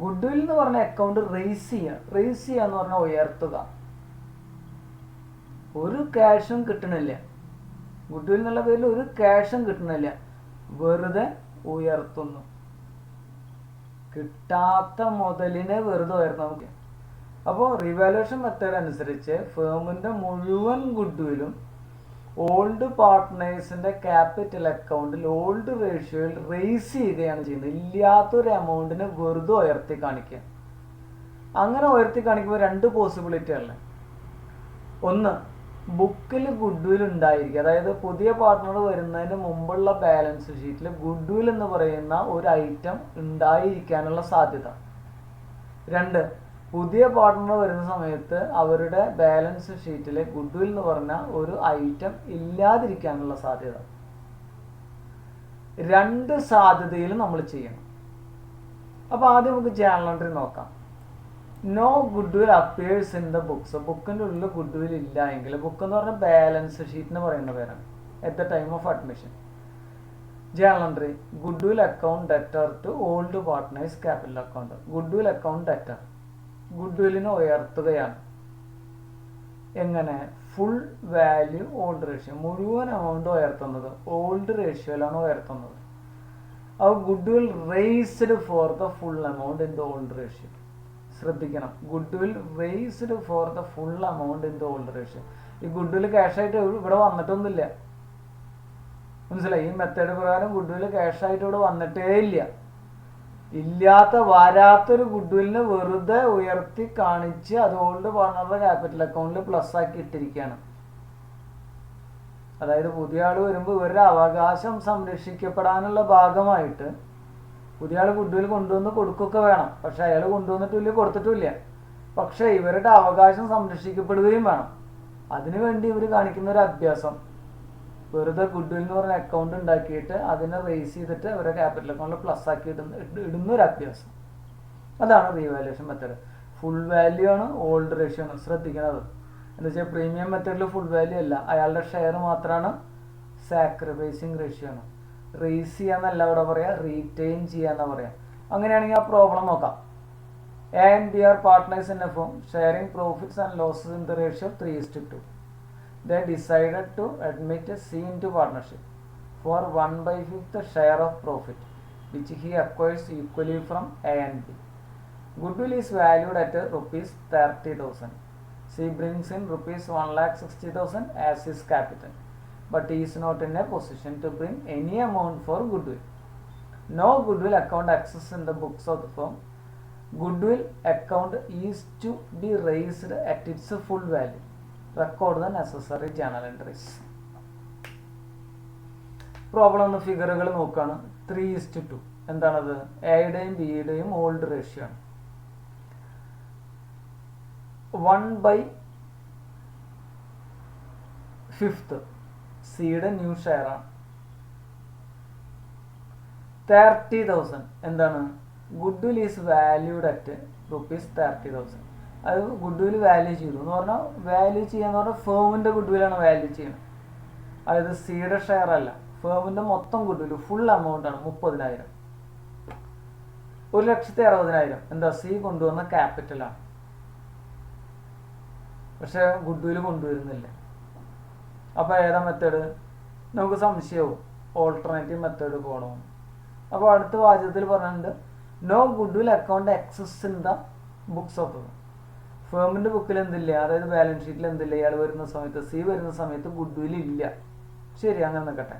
ഗുഡ്വിൽ എന്ന് പറഞ്ഞ അക്കൗണ്ട് റേസ് ചെയ്യുക. റേസ് ചെയ്യുക എന്ന് പറഞ്ഞാൽ ഉയർത്തുക. ഒരു ക്യാഷും കിട്ടണില്ല. ഗുഡ്വിൽ എന്നുള്ള പേരിൽ ഒരു ക്യാഷും കിട്ടണില്ല, വെറുതെ ഉയർത്തുന്നു. കിട്ടാത്ത മുതലിനെ വെറുതെ ഉയർത്താൻ നമുക്ക്. അപ്പോൾ റിവാലുവേഷൻ മെത്തേഡ് അനുസരിച്ച് ഫേമിൻ്റെ മുഴുവൻ ഗുഡ്വിലും ഓൾഡ് പാർട്ട്നേഴ്സിൻ്റെ ക്യാപിറ്റൽ അക്കൗണ്ടിൽ ഓൾഡ് റേഷ്യോയിൽ റേസ് ചെയ്യുകയാണ് ചെയ്യുന്നത്. ഇല്ലാത്തൊരു എമൗണ്ടിനെ വെറുതെ ഉയർത്തി കാണിക്കുക. അങ്ങനെ ഉയർത്തി കാണിക്കുമ്പോൾ 2 പോസിബിലിറ്റി ഉള്ളത്. ഒന്ന്, ബുക്കിൽ ഗുഡ്വിൽ ഉണ്ടായിരിക്കുക. അതായത് പുതിയ പാർട്ട്ണർ വരുന്നതിന് മുമ്പുള്ള ബാലൻസ് ഷീറ്റിൽ ഗുഡ്വിൽ എന്ന് പറയുന്ന ഒരു ഐറ്റം ഉണ്ടായിരിക്കാനുള്ള സാധ്യത. 2, പുതിയ പാർട്ട്ണർ വരുന്ന സമയത്ത് അവരുടെ ബാലൻസ് ഷീറ്റിൽ ഗുഡ്വിൽ എന്ന് പറഞ്ഞ ഒരു ഐറ്റം ഇല്ലാതിരിക്കാനുള്ള സാധ്യത. 2 സാധ്യതയിലും നമ്മൾ ചെയ്യണം. അപ്പോൾ ആദ്യം നമുക്ക് ജേണൽ എൻട്രി നോക്കാം. No goodwill appears in the books. ബുക്കിൻ്റെ ഉള്ളിൽ ഗുഡ്വിൽ ഇല്ല എങ്കിൽ, ബുക്ക് എന്ന് പറഞ്ഞാൽ ബാലൻസ് ഷീറ്റിന് പറയുന്ന പേരാണ്, at the time of admission. Journal entry goodwill account debtor to old partners capital account. Goodwill account debtor ഗുഡ്വില്ലിനെ ഉയർത്തുകയാണ്. എങ്ങനെ? ഫുൾ വാല്യൂ ഓൾഡ് റേഷ്യോ, മുഴുവൻ എമൗണ്ട് ഉയർത്തുന്നത് ഓൾഡ് റേഷ്യോയിലാണ് ഉയർത്തുന്നത്. അപ്പോൾ goodwill raised for the full amount in the old ratio. ശ്രദ്ധിക്കണം, goodwill raised for the full amount in the old ratio. ഈ ഗുഡ്വിൽ ക്യാഷായിട്ട് ഇവിടെ വന്നിട്ടൊന്നുമില്ല, മനസ്സിലായി? ഈ മെത്തേഡ് പ്രകാരം ഗുഡ്വിൽ ക്യാഷായിട്ട് ഇവിടെ വന്നിട്ടേ ഇല്ല. വരാത്തൊരു ഗുഡ്വില്ലിനെ വെറുതെ ഉയർത്തി കാണിച്ച് അത് ഓൾഡ് പാർട്ണറുടെ ക്യാപിറ്റൽ അക്കൗണ്ടിൽ പ്ലസ് ആക്കി ഇട്ടിരിക്കുകയാണ്. അതായത് പുതിയ ആൾ വരുമ്പോൾ ഇവരുടെ അവകാശം സംരക്ഷിക്കപ്പെടാനുള്ള ഭാഗമായിട്ട് പുതിയ ആൾ ഗുഡ്വിൽ കൊണ്ടുവന്ന് കൊടുക്കുകയൊക്കെ വേണം. പക്ഷെ അയാൾ കൊണ്ടുവന്നിട്ടില്ല, കൊടുത്തിട്ടില്ല. പക്ഷെ ഇവരുടെ അവകാശം സംരക്ഷിക്കപ്പെടുകയും വേണം. അതിനുവേണ്ടി ഇവർ കാണിക്കുന്ന ഒരു അഭ്യാസം, വെറുതെ ഗുഡ്വിൽ എന്ന് പറഞ്ഞ അക്കൗണ്ട് ഉണ്ടാക്കിയിട്ട് അതിനെ റേസ് ചെയ്തിട്ട് അവരുടെ ക്യാപിറ്റൽ അക്കൗണ്ടിൽ പ്ലസ് ആക്കി ഇടുന്ന ഒരു അഭ്യാസം. അതാണ് റീവാലുവേഷൻ മെത്തേഡ്. ഫുൾ വാല്യൂ ആണ്, ഓൾഡ് റേഷ്യോ ആണ്. ശ്രദ്ധിക്കുന്നത് എന്താ വെച്ചാൽ പ്രീമിയം മെത്തേഡിൽ ഫുൾ വാല്യൂ അല്ല, അയാളുടെ ഷെയർ മാത്രമാണ് സാക്രിഫൈസിങ് റേഷ്യോ ആണ്. റേസ് ചെയ്യാന്നല്ല ഇവിടെ പറയാ, റീറ്റെയിൻ ചെയ്യാന്നാ പറയാ. അങ്ങനെയാണെങ്കിൽ ആ പ്രോബ്ലം നോക്കാം. A and B are partners in a firm sharing profits and losses in the ratio 3:2. They decided to admit C into partnership for 1/5 share of profit, which he acquires equally from A and B. Goodwill is valued at rupees 30,000. C brings in rupees 1,60,000 as his capital, but he is not in a position to bring any amount for goodwill. No goodwill account exists in the books of the firm. Goodwill account is to be raised at its full value. Record the necessary journal entries. Problem ഒന്ന് ഫിഗറുകൾ നോക്കുകയാണ്. 3:2. എന്താണത്? എയുടെയും ബിയുടെയും old ratio ആണ്. 1/5 സിയുടെ new share ആണ്. 30,000 എന്താണ്? Goodwill is valued at rupees 30,000. അത് goodwill value ചെയ്തു എന്ന് പറഞ്ഞാൽ, വാല്യൂ ചെയ്യാന്ന് പറഞ്ഞാൽ ഫേമിൻ്റെ ഗുഡ്വിലാണ് വാല്യൂ ചെയ്യുന്നത്. അതായത് സിയുടെ ഷെയർ അല്ല, ഫേമിൻ്റെ മൊത്തം ഗുഡ്വിൽ ഫുൾ എമൗണ്ട് ആണ് 30,000. 1,60,60,000 എന്താ? സി കൊണ്ടുവന്ന ക്യാപിറ്റലാണ്. പക്ഷെ ഗുഡ്വിൽ കൊണ്ടുവരുന്നില്ല. അപ്പോൾ ഏതാ മെത്തേഡ്? നമുക്ക് സംശയവും ഓൾട്ടർനേറ്റീവ് മെത്തേഡ് പോകണമെന്ന്. അപ്പോൾ അടുത്ത വാചകത്തിൽ പറഞ്ഞിട്ടുണ്ട്, no goodwill account exist in the books of the ഫേമിൻ്റെ ബുക്കിൽ എന്തില്ല, അതായത് ബാലൻസ് ഷീറ്റിൽ എന്തില്ല, ഇയാൾ വരുന്ന സമയത്ത് സി വരുന്ന സമയത്ത് ഗുഡ്വിൽ ഇല്ല. ശരി, അങ്ങനെ നിൽക്കട്ടെ.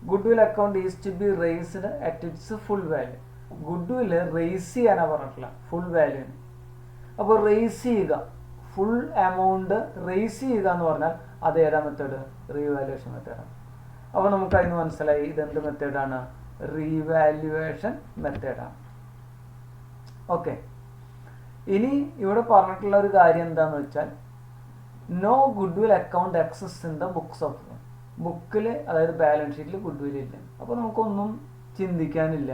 Goodwill account is to be raised at its full value. Goodwill raise ചെയ്യാനാണ് പറഞ്ഞിട്ടില്ല, ഫുൾ വാല്യൂന്. അപ്പോൾ റേസ് ചെയ്യുക, ഫുൾ എമൗണ്ട് റേസ് ചെയ്യുക എന്ന് പറഞ്ഞാൽ അത് ഏതാ മെത്തേഡ്? റീവാലുവേഷൻ മെത്തേഡാണ്. അപ്പോൾ നമുക്ക് അതിന് മനസ്സിലായി ഇതെന്ത് മെത്തേഡാണ്? റീവാലുവേഷൻ മെത്തേഡാണ്. ഓക്കെ, ഇനി ഇവിടെ പറഞ്ഞിട്ടുള്ള ഒരു കാര്യം എന്താണെന്ന് വെച്ചാൽ, no goodwill account exist in the books of the ബുക്കിൽ, അതായത് ബാലൻസ് ഷീറ്റിൽ ഗുഡ്വിൽ ഇല്ല. അപ്പോൾ നമുക്കൊന്നും ചിന്തിക്കാനില്ല.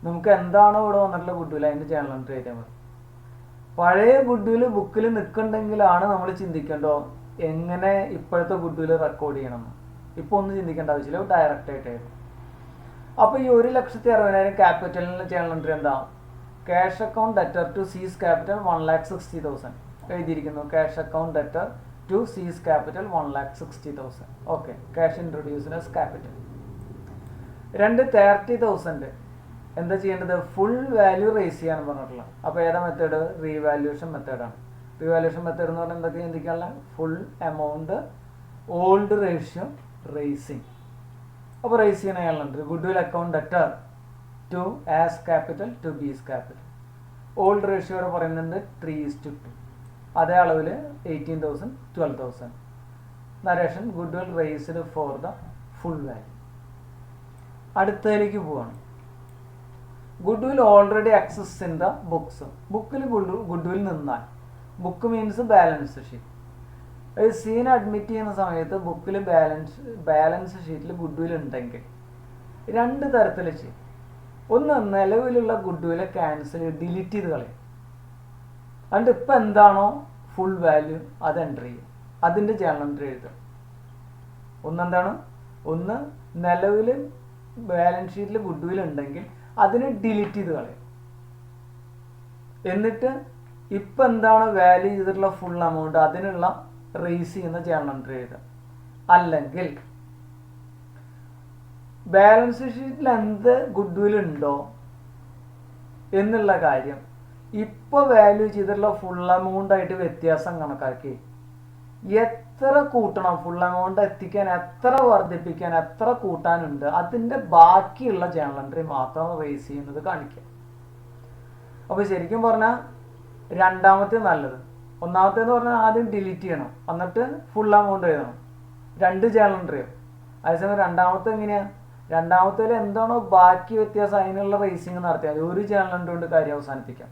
നമുക്ക് എന്താണോ ഇവിടെ വന്നിട്ടുള്ള ഗുഡ്വിൽ അതിൻ്റെ ജേണൽ എൻട്രി ചെയ്താൽ മതി. പഴയ ഗുഡ്വിൽ ബുക്കിൽ നിൽക്കുന്നുണ്ടെങ്കിലാണ് നമ്മൾ ചിന്തിക്കേണ്ടോ എങ്ങനെ ഇപ്പോഴത്തെ ഗുഡ്വിൽ റെക്കോർഡ് ചെയ്യണമെന്ന്. ഇപ്പോൾ ഒന്നും ചിന്തിക്കേണ്ട ആവശ്യമില്ല, ഡയറക്റ്റായിട്ടായിരുന്നു. അപ്പോൾ ഈ 1,60,60,000 ക്യാപിറ്റലിന് ജേണൽ എൻട്രി എന്താ? Cash account debtor to C's capital 1,60,000 എഴുതിയിരിക്കുന്നു. Cash account debtor to C's capital 1,60,000. Okay, cash introduced as capital. 30,000 എന്താ ചെയ്യേണ്ടത്? ഫുൾ വാല്യൂ റേസ് ചെയ്യാൻ പറഞ്ഞിട്ടുള്ള. അപ്പോൾ ഏതാ മെത്തേഡ്? റീവാലുവേഷൻ മെത്തേഡാണ്. റീവാലുവേഷൻ മെത്തേഡ് എന്ന് പറഞ്ഞാൽ എന്തൊക്കെ ചിന്തിക്കാനുള്ള? Full amount, old ratio, raising. അപ്പോൾ റേസ് ചെയ്യണ അയാളുണ്ട്. Goodwill account debtor to A's capital to B's capital. Old ratio വരെ പറയുന്നുണ്ട് 3:2. അതേ അളവിൽ 18,000, 12,000. Narration goodwill raised for the full value. അടുത്തതിലേക്ക് പോവാണ്. Goodwill already exist in the books. ബുക്കിൽ ഗുഡ്വിൽ നിന്നാൽ, ബുക്ക് മീൻസ് ബാലൻസ് ഷീറ്റ്. അത് സീൻ അഡ്മിറ്റ് ചെയ്യുന്ന സമയത്ത് ബുക്കിൽ ബാലൻസ് ഷീറ്റിൽ ഗുഡ്വിൽ ഉണ്ടെങ്കിൽ 2 തരത്തിൽ ചെയ്യും. ഒന്ന്, നിലവിലുള്ള ഗുഡ്വിലെ ക്യാൻസൽ ഡിലീറ്റ് ചെയ്ത് കളയും. അതുകൊണ്ട് ഇപ്പം എന്താണോ ഫുൾ വാല്യൂ അത് എൻ്റർ ചെയ്യും, അതിൻ്റെ ജേണൽ എൻട്രി എഴുതുക. ഒന്നെന്താണ്? ഒന്ന് നിലവിൽ ബാലൻസ് ഷീറ്റിൽ ഗുഡ് വിൽ ഉണ്ടെങ്കിൽ അതിനെ ഡിലീറ്റ് ചെയ്ത് കളയും. എന്നിട്ട് ഇപ്പം എന്താണ് വാല്യൂ ചെയ്തിട്ടുള്ള ഫുൾ എമൗണ്ട് അതിനുള്ള റേസ് ചെയ്യുന്ന ജേണൽ എൻട്രി എഴുതുക. അല്ലെങ്കിൽ ബാലൻസ് ഷീറ്റിൽ എന്ത് ഗുഡ് വിൽ ഉണ്ടോ എന്നുള്ള കാര്യം ഇപ്പോൾ വാല്യൂ ചെയ്തിട്ടുള്ള ഫുൾ എമൗണ്ട് ആയിട്ട് വ്യത്യാസം കണക്കാക്കി എത്ര കൂട്ടണം, ഫുൾ എമൗണ്ട് എത്തിക്കാൻ എത്ര വർദ്ധിപ്പിക്കാൻ എത്ര കൂട്ടാനുണ്ട്, അതിൻ്റെ ബാക്കിയുള്ള ജേണൽ എൻട്രി മാത്രം റേസ് ചെയ്യുന്നത് കാണിക്കുക. അപ്പോൾ ശരിക്കും പറഞ്ഞാൽ രണ്ടാമത്തെ നല്ലത്. ഒന്നാമത്തേന്ന് പറഞ്ഞാൽ ആദ്യം ഡിലീറ്റ് ചെയ്യണം, എന്നിട്ട് ഫുൾ എമൗണ്ട് എഴുതണം, 2 ജേണൽ എൻട്രിയോ. അതേസമയം രണ്ടാമത്തെ എങ്ങനെയാണ്? രണ്ടാമത്തേൽ എന്താണോ ബാക്കി വ്യത്യാസം അതിനുള്ള റേസിങ് നടത്തിയാൽ ഒരു ജേണൽ എൻട്രി കൊണ്ട് കാര്യം അവസാനിപ്പിക്കാം.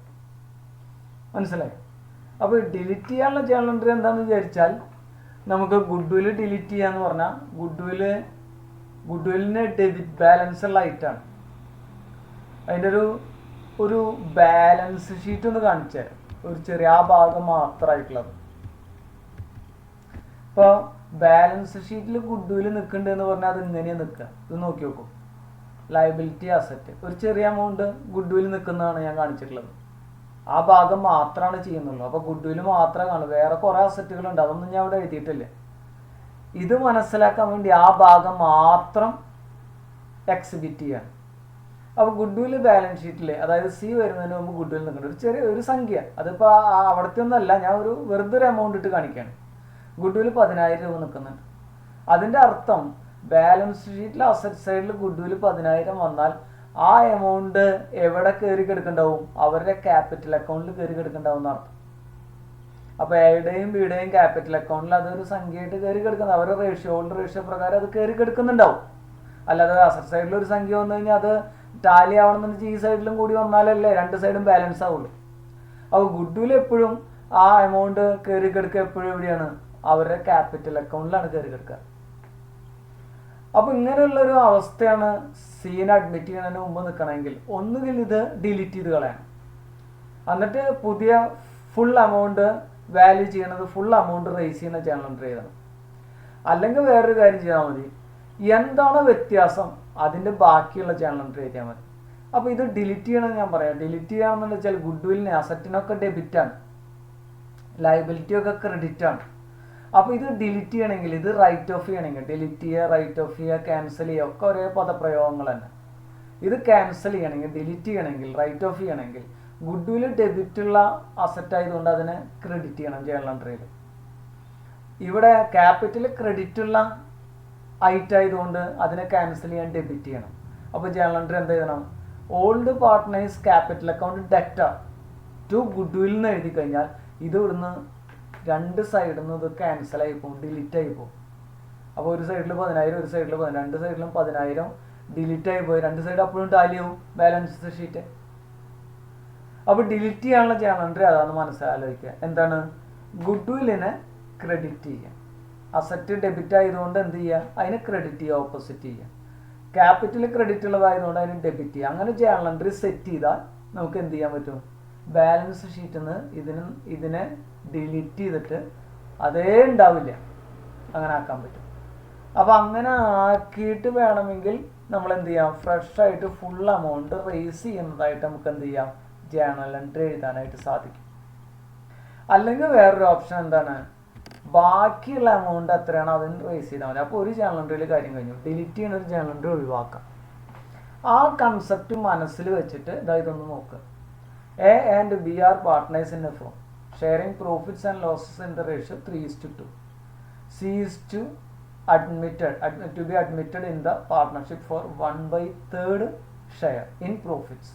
മനസ്സിലായി? അപ്പോൾ ഡിലീറ്റ് ചെയ്യാനുള്ള ജേണൽ എൻട്രി എന്താണെന്ന് വിചാരിച്ചാൽ നമുക്ക് ഗുഡ് വിൽ ഡിലീറ്റ് ചെയ്യാന്ന് പറഞ്ഞാൽ ഗുഡ് വില്ലിന് ഡെബിറ്റ് ബാലൻസ് ഉള്ള ഐറ്റാണ്. അതിൻ്റെ ഒരു ബാലൻസ് ഷീറ്റ് ഒന്ന് കാണിച്ചു തരാം, ഒരു ചെറിയ ആ ഭാഗം മാത്രമായിട്ടുള്ളത്. ഇപ്പോൾ ബാലൻസ് ഷീറ്റിൽ ഗുഡ് വിൽ നിൽക്കുന്നുണ്ട് എന്ന് പറഞ്ഞാൽ അത് ഇങ്ങനെയാണ് നിൽക്കുക. ഇത് നോക്കി നോക്കും, ലയബിലിറ്റി അസറ്റ് ഒരു ചെറിയ എമൗണ്ട് ഗുഡ് വിൽ നിൽക്കുന്നതാണ് ഞാൻ കാണിച്ചിട്ടുള്ളത്. ആ ഭാഗം മാത്രമാണ് ചെയ്യുന്നുള്ളൂ. അപ്പോൾ ഗുഡ് വിൽ മാത്രമേ കാണൂ, വേറെ കുറേ അസറ്റുകളുണ്ട്, അതൊന്നും ഞാൻ ഇവിടെ എഴുതിയിട്ടില്ല. ഇത് മനസ്സിലാക്കാൻ വേണ്ടി ആ ഭാഗം മാത്രം എക്സിബിറ്റ് ചെയ്യാണ്. അപ്പോൾ ഗുഡ് വിൽ ബാലൻസ് ഷീറ്റിൽ, അതായത് സി വരുന്നതിന് മുമ്പ് ഗുഡ് വിൽ നിൽക്കുന്നുണ്ട് ഒരു സംഖ്യ. അതിപ്പോൾ അവിടുത്തെ ഒന്നല്ല, ഞാൻ വെറുതെ ഒരു എമൗണ്ട് ഇട്ട് കാണിക്കുകയാണ്. ഗുഡ് വിൽ 10,000 രൂപ നിൽക്കുന്നുണ്ട്. അതിൻ്റെ അർത്ഥം ബാലൻസ് ഷീറ്റിൽ അസറ്റ് സൈഡിൽ ഗുഡ് വിൽ 10,000 വന്നാൽ ആ എമൗണ്ട് എവിടെ കയറി കിടക്കുന്നുണ്ടാവും? അവരുടെ ക്യാപിറ്റൽ അക്കൗണ്ടിൽ കയറി കിടക്കുന്നുണ്ടാവും എന്നർത്ഥം. അപ്പോൾ എയുടെയും ബിയുടെയും ക്യാപിറ്റൽ അക്കൗണ്ടിൽ അതൊരു സംഖ്യയായിട്ട് കയറി കിടക്കുന്നത്, അവരുടെ ഓൾഡ് റേഷ്യോ പ്രകാരം അത് കയറി കിടക്കുന്നുണ്ടാവും. അല്ലാതെ അസറ്റ് സൈഡിൽ ഒരു സംഖ്യ വന്നു കഴിഞ്ഞാൽ അത് ടാലി ആവണമെന്ന് വെച്ചാൽ ഈ സൈഡിലും കൂടി വന്നാലല്ലേ 2 സൈഡും ബാലൻസ് ആവുള്ളൂ. അപ്പോൾ ഗുഡ് വിൽ എപ്പോഴും ആ എമൗണ്ട് കയറി കിടക്കുക എപ്പോഴും എവിടെയാണ്? അവരുടെ ക്യാപിറ്റൽ അക്കൗണ്ടിലാണ് കയറി കിടക്കുക. അപ്പോൾ ഇങ്ങനെയുള്ളൊരു അവസ്ഥയാണ് സീൻ അഡ്മിറ്റ് ചെയ്യുന്നതിന് മുമ്പ് നിൽക്കണമെങ്കിൽ ഒന്നുകിൽ ഇത് ഡിലീറ്റ് ചെയ്ത് കളയണം, എന്നിട്ട് പുതിയ ഫുൾ എമൗണ്ട് വാല്യൂ ചെയ്യണത് ഫുൾ എമൗണ്ട് റേസ് ചെയ്യുന്ന ജേണൽ എൻട്രി ചെയ്യണം. അല്ലെങ്കിൽ വേറൊരു കാര്യം ചെയ്താൽ മതി, എന്താണോ വ്യത്യാസം അതിൻ്റെ ബാക്കിയുള്ള ജേണൽ എൻട്രി എഴുതിയാൽ മതി. അപ്പോൾ ഇത് ഡിലീറ്റ് ചെയ്യണമെന്ന് ഞാൻ പറയാം. ഡിലീറ്റ് ചെയ്യാമെന്ന് വെച്ചാൽ ഗുഡ് വില്ലിന് അസറ്റിനൊക്കെ ഡെബിറ്റാണ്, ലയബിലിറ്റിയൊക്കെ ക്രെഡിറ്റാണ്. അപ്പോൾ ഇത് ഡിലീറ്റ് ചെയ്യണമെങ്കിൽ, ഇത് റൈറ്റ് ഓഫ് ചെയ്യണമെങ്കിൽ, ഡിലീറ്റ് ചെയ്യുക, റൈറ്റ് ഓഫ് ചെയ്യുക, ക്യാൻസൽ ചെയ്യുക ഒക്കെ ഒരേ പദപ്രയോഗങ്ങൾ തന്നെ. ഇത് ക്യാൻസൽ ചെയ്യണമെങ്കിൽ, ഡിലീറ്റ് ചെയ്യണമെങ്കിൽ, റൈറ്റ് ഓഫ് ചെയ്യണമെങ്കിൽ ഗുഡ് വിൽ ഡെബിറ്റുള്ള അസറ്റ് ആയതുകൊണ്ട് അതിനെ ക്രെഡിറ്റ് ചെയ്യണം ജേണൽ എൻട്രിയിൽ. ഇവിടെ ക്യാപിറ്റൽ ക്രെഡിറ്റുള്ള ഐറ്റ് ആയതുകൊണ്ട് അതിനെ ക്യാൻസൽ ചെയ്യാൻ ഡെബിറ്റ് ചെയ്യണം. അപ്പോൾ ജേണൽ എൻട്രി എന്ത് ചെയ്യണം? Old partners capital account debtor to good will എന്ന് എഴുതി കഴിഞ്ഞാൽ ഇത് ഇവിടുന്ന് 2 സൈഡിൽ നിന്ന് ഇത് ക്യാൻസൽ ആയി പോകും, ഡിലീറ്റ് ആയി പോകും. അപ്പോൾ ഒരു സൈഡിൽ 10,000, ഒരു സൈഡിൽ 10,000, 2 സൈഡിലും 10,000 ഡിലീറ്റ് ആയി പോയി. 2 സൈഡ് അപ്പോഴും ടാലി ആവും ബാലൻസ് ഷീറ്റ്. അപ്പോൾ ഡിലീറ്റ് ചെയ്യാനുള്ള ജേണൽ എൻട്രി അതാണെന്ന് മനസ്സിലാലോചിക്കുക. എന്താണ്? ഗുഡ് വില്ലിനെ ക്രെഡിറ്റ് ചെയ്യുക. അസറ്റ് ഡെബിറ്റ് ആയതുകൊണ്ട് എന്ത് ചെയ്യുക? അതിനെ ക്രെഡിറ്റ് ചെയ്യുക, ഓപ്പോസിറ്റ് ചെയ്യുക. ക്യാപിറ്റൽ ക്രെഡിറ്റ് ഉള്ളതായതുകൊണ്ട് അതിന് ഡെബിറ്റ് ചെയ്യുക. അങ്ങനെ ജേണൽ എൻട്രി സെറ്റ് ചെയ്താൽ നമുക്ക് എന്ത് ചെയ്യാൻ പറ്റും? ബാലൻസ് ഷീറ്റിൽ നിന്ന് ഇതിനെ ഡിലീറ്റ് ചെയ്തിട്ട് അതേ ഉണ്ടാവില്ല, അങ്ങനെ ആക്കാൻ പറ്റും. അപ്പോൾ അങ്ങനെ ആക്കിയിട്ട് വേണമെങ്കിൽ നമ്മൾ എന്ത് ചെയ്യാം? ഫ്രഷ് ആയിട്ട് ഫുൾ എമൗണ്ട് റേസ് ചെയ്യുന്നതായിട്ട് നമുക്ക് എന്ത് ചെയ്യാം? ജേണൽ എൻട്രി എഴുതാനായിട്ട് സാധിക്കും. അല്ലെങ്കിൽ വേറൊരു ഓപ്ഷൻ എന്താണ്? ബാക്കിയുള്ള എമൗണ്ട് എത്രയാണോ അതിന് റേസ് ചെയ്താൽ മതി. അപ്പോൾ ഒരു ജേണൽ എൻട്രിയിൽ കാര്യം കഴിഞ്ഞു. ഡിലീറ്റ് ചെയ്യുന്ന ഒരു ജേണൽ എൻട്രി ഒഴിവാക്കാം. ആ കൺസെപ്റ്റ് മനസ്സിൽ വെച്ചിട്ട് ഇതൊന്ന് നോക്കുക. A and B are partners in a firm, sharing profits and losses in the ratio 3:2. C is to be admitted in the partnership for 1/3 share in profits.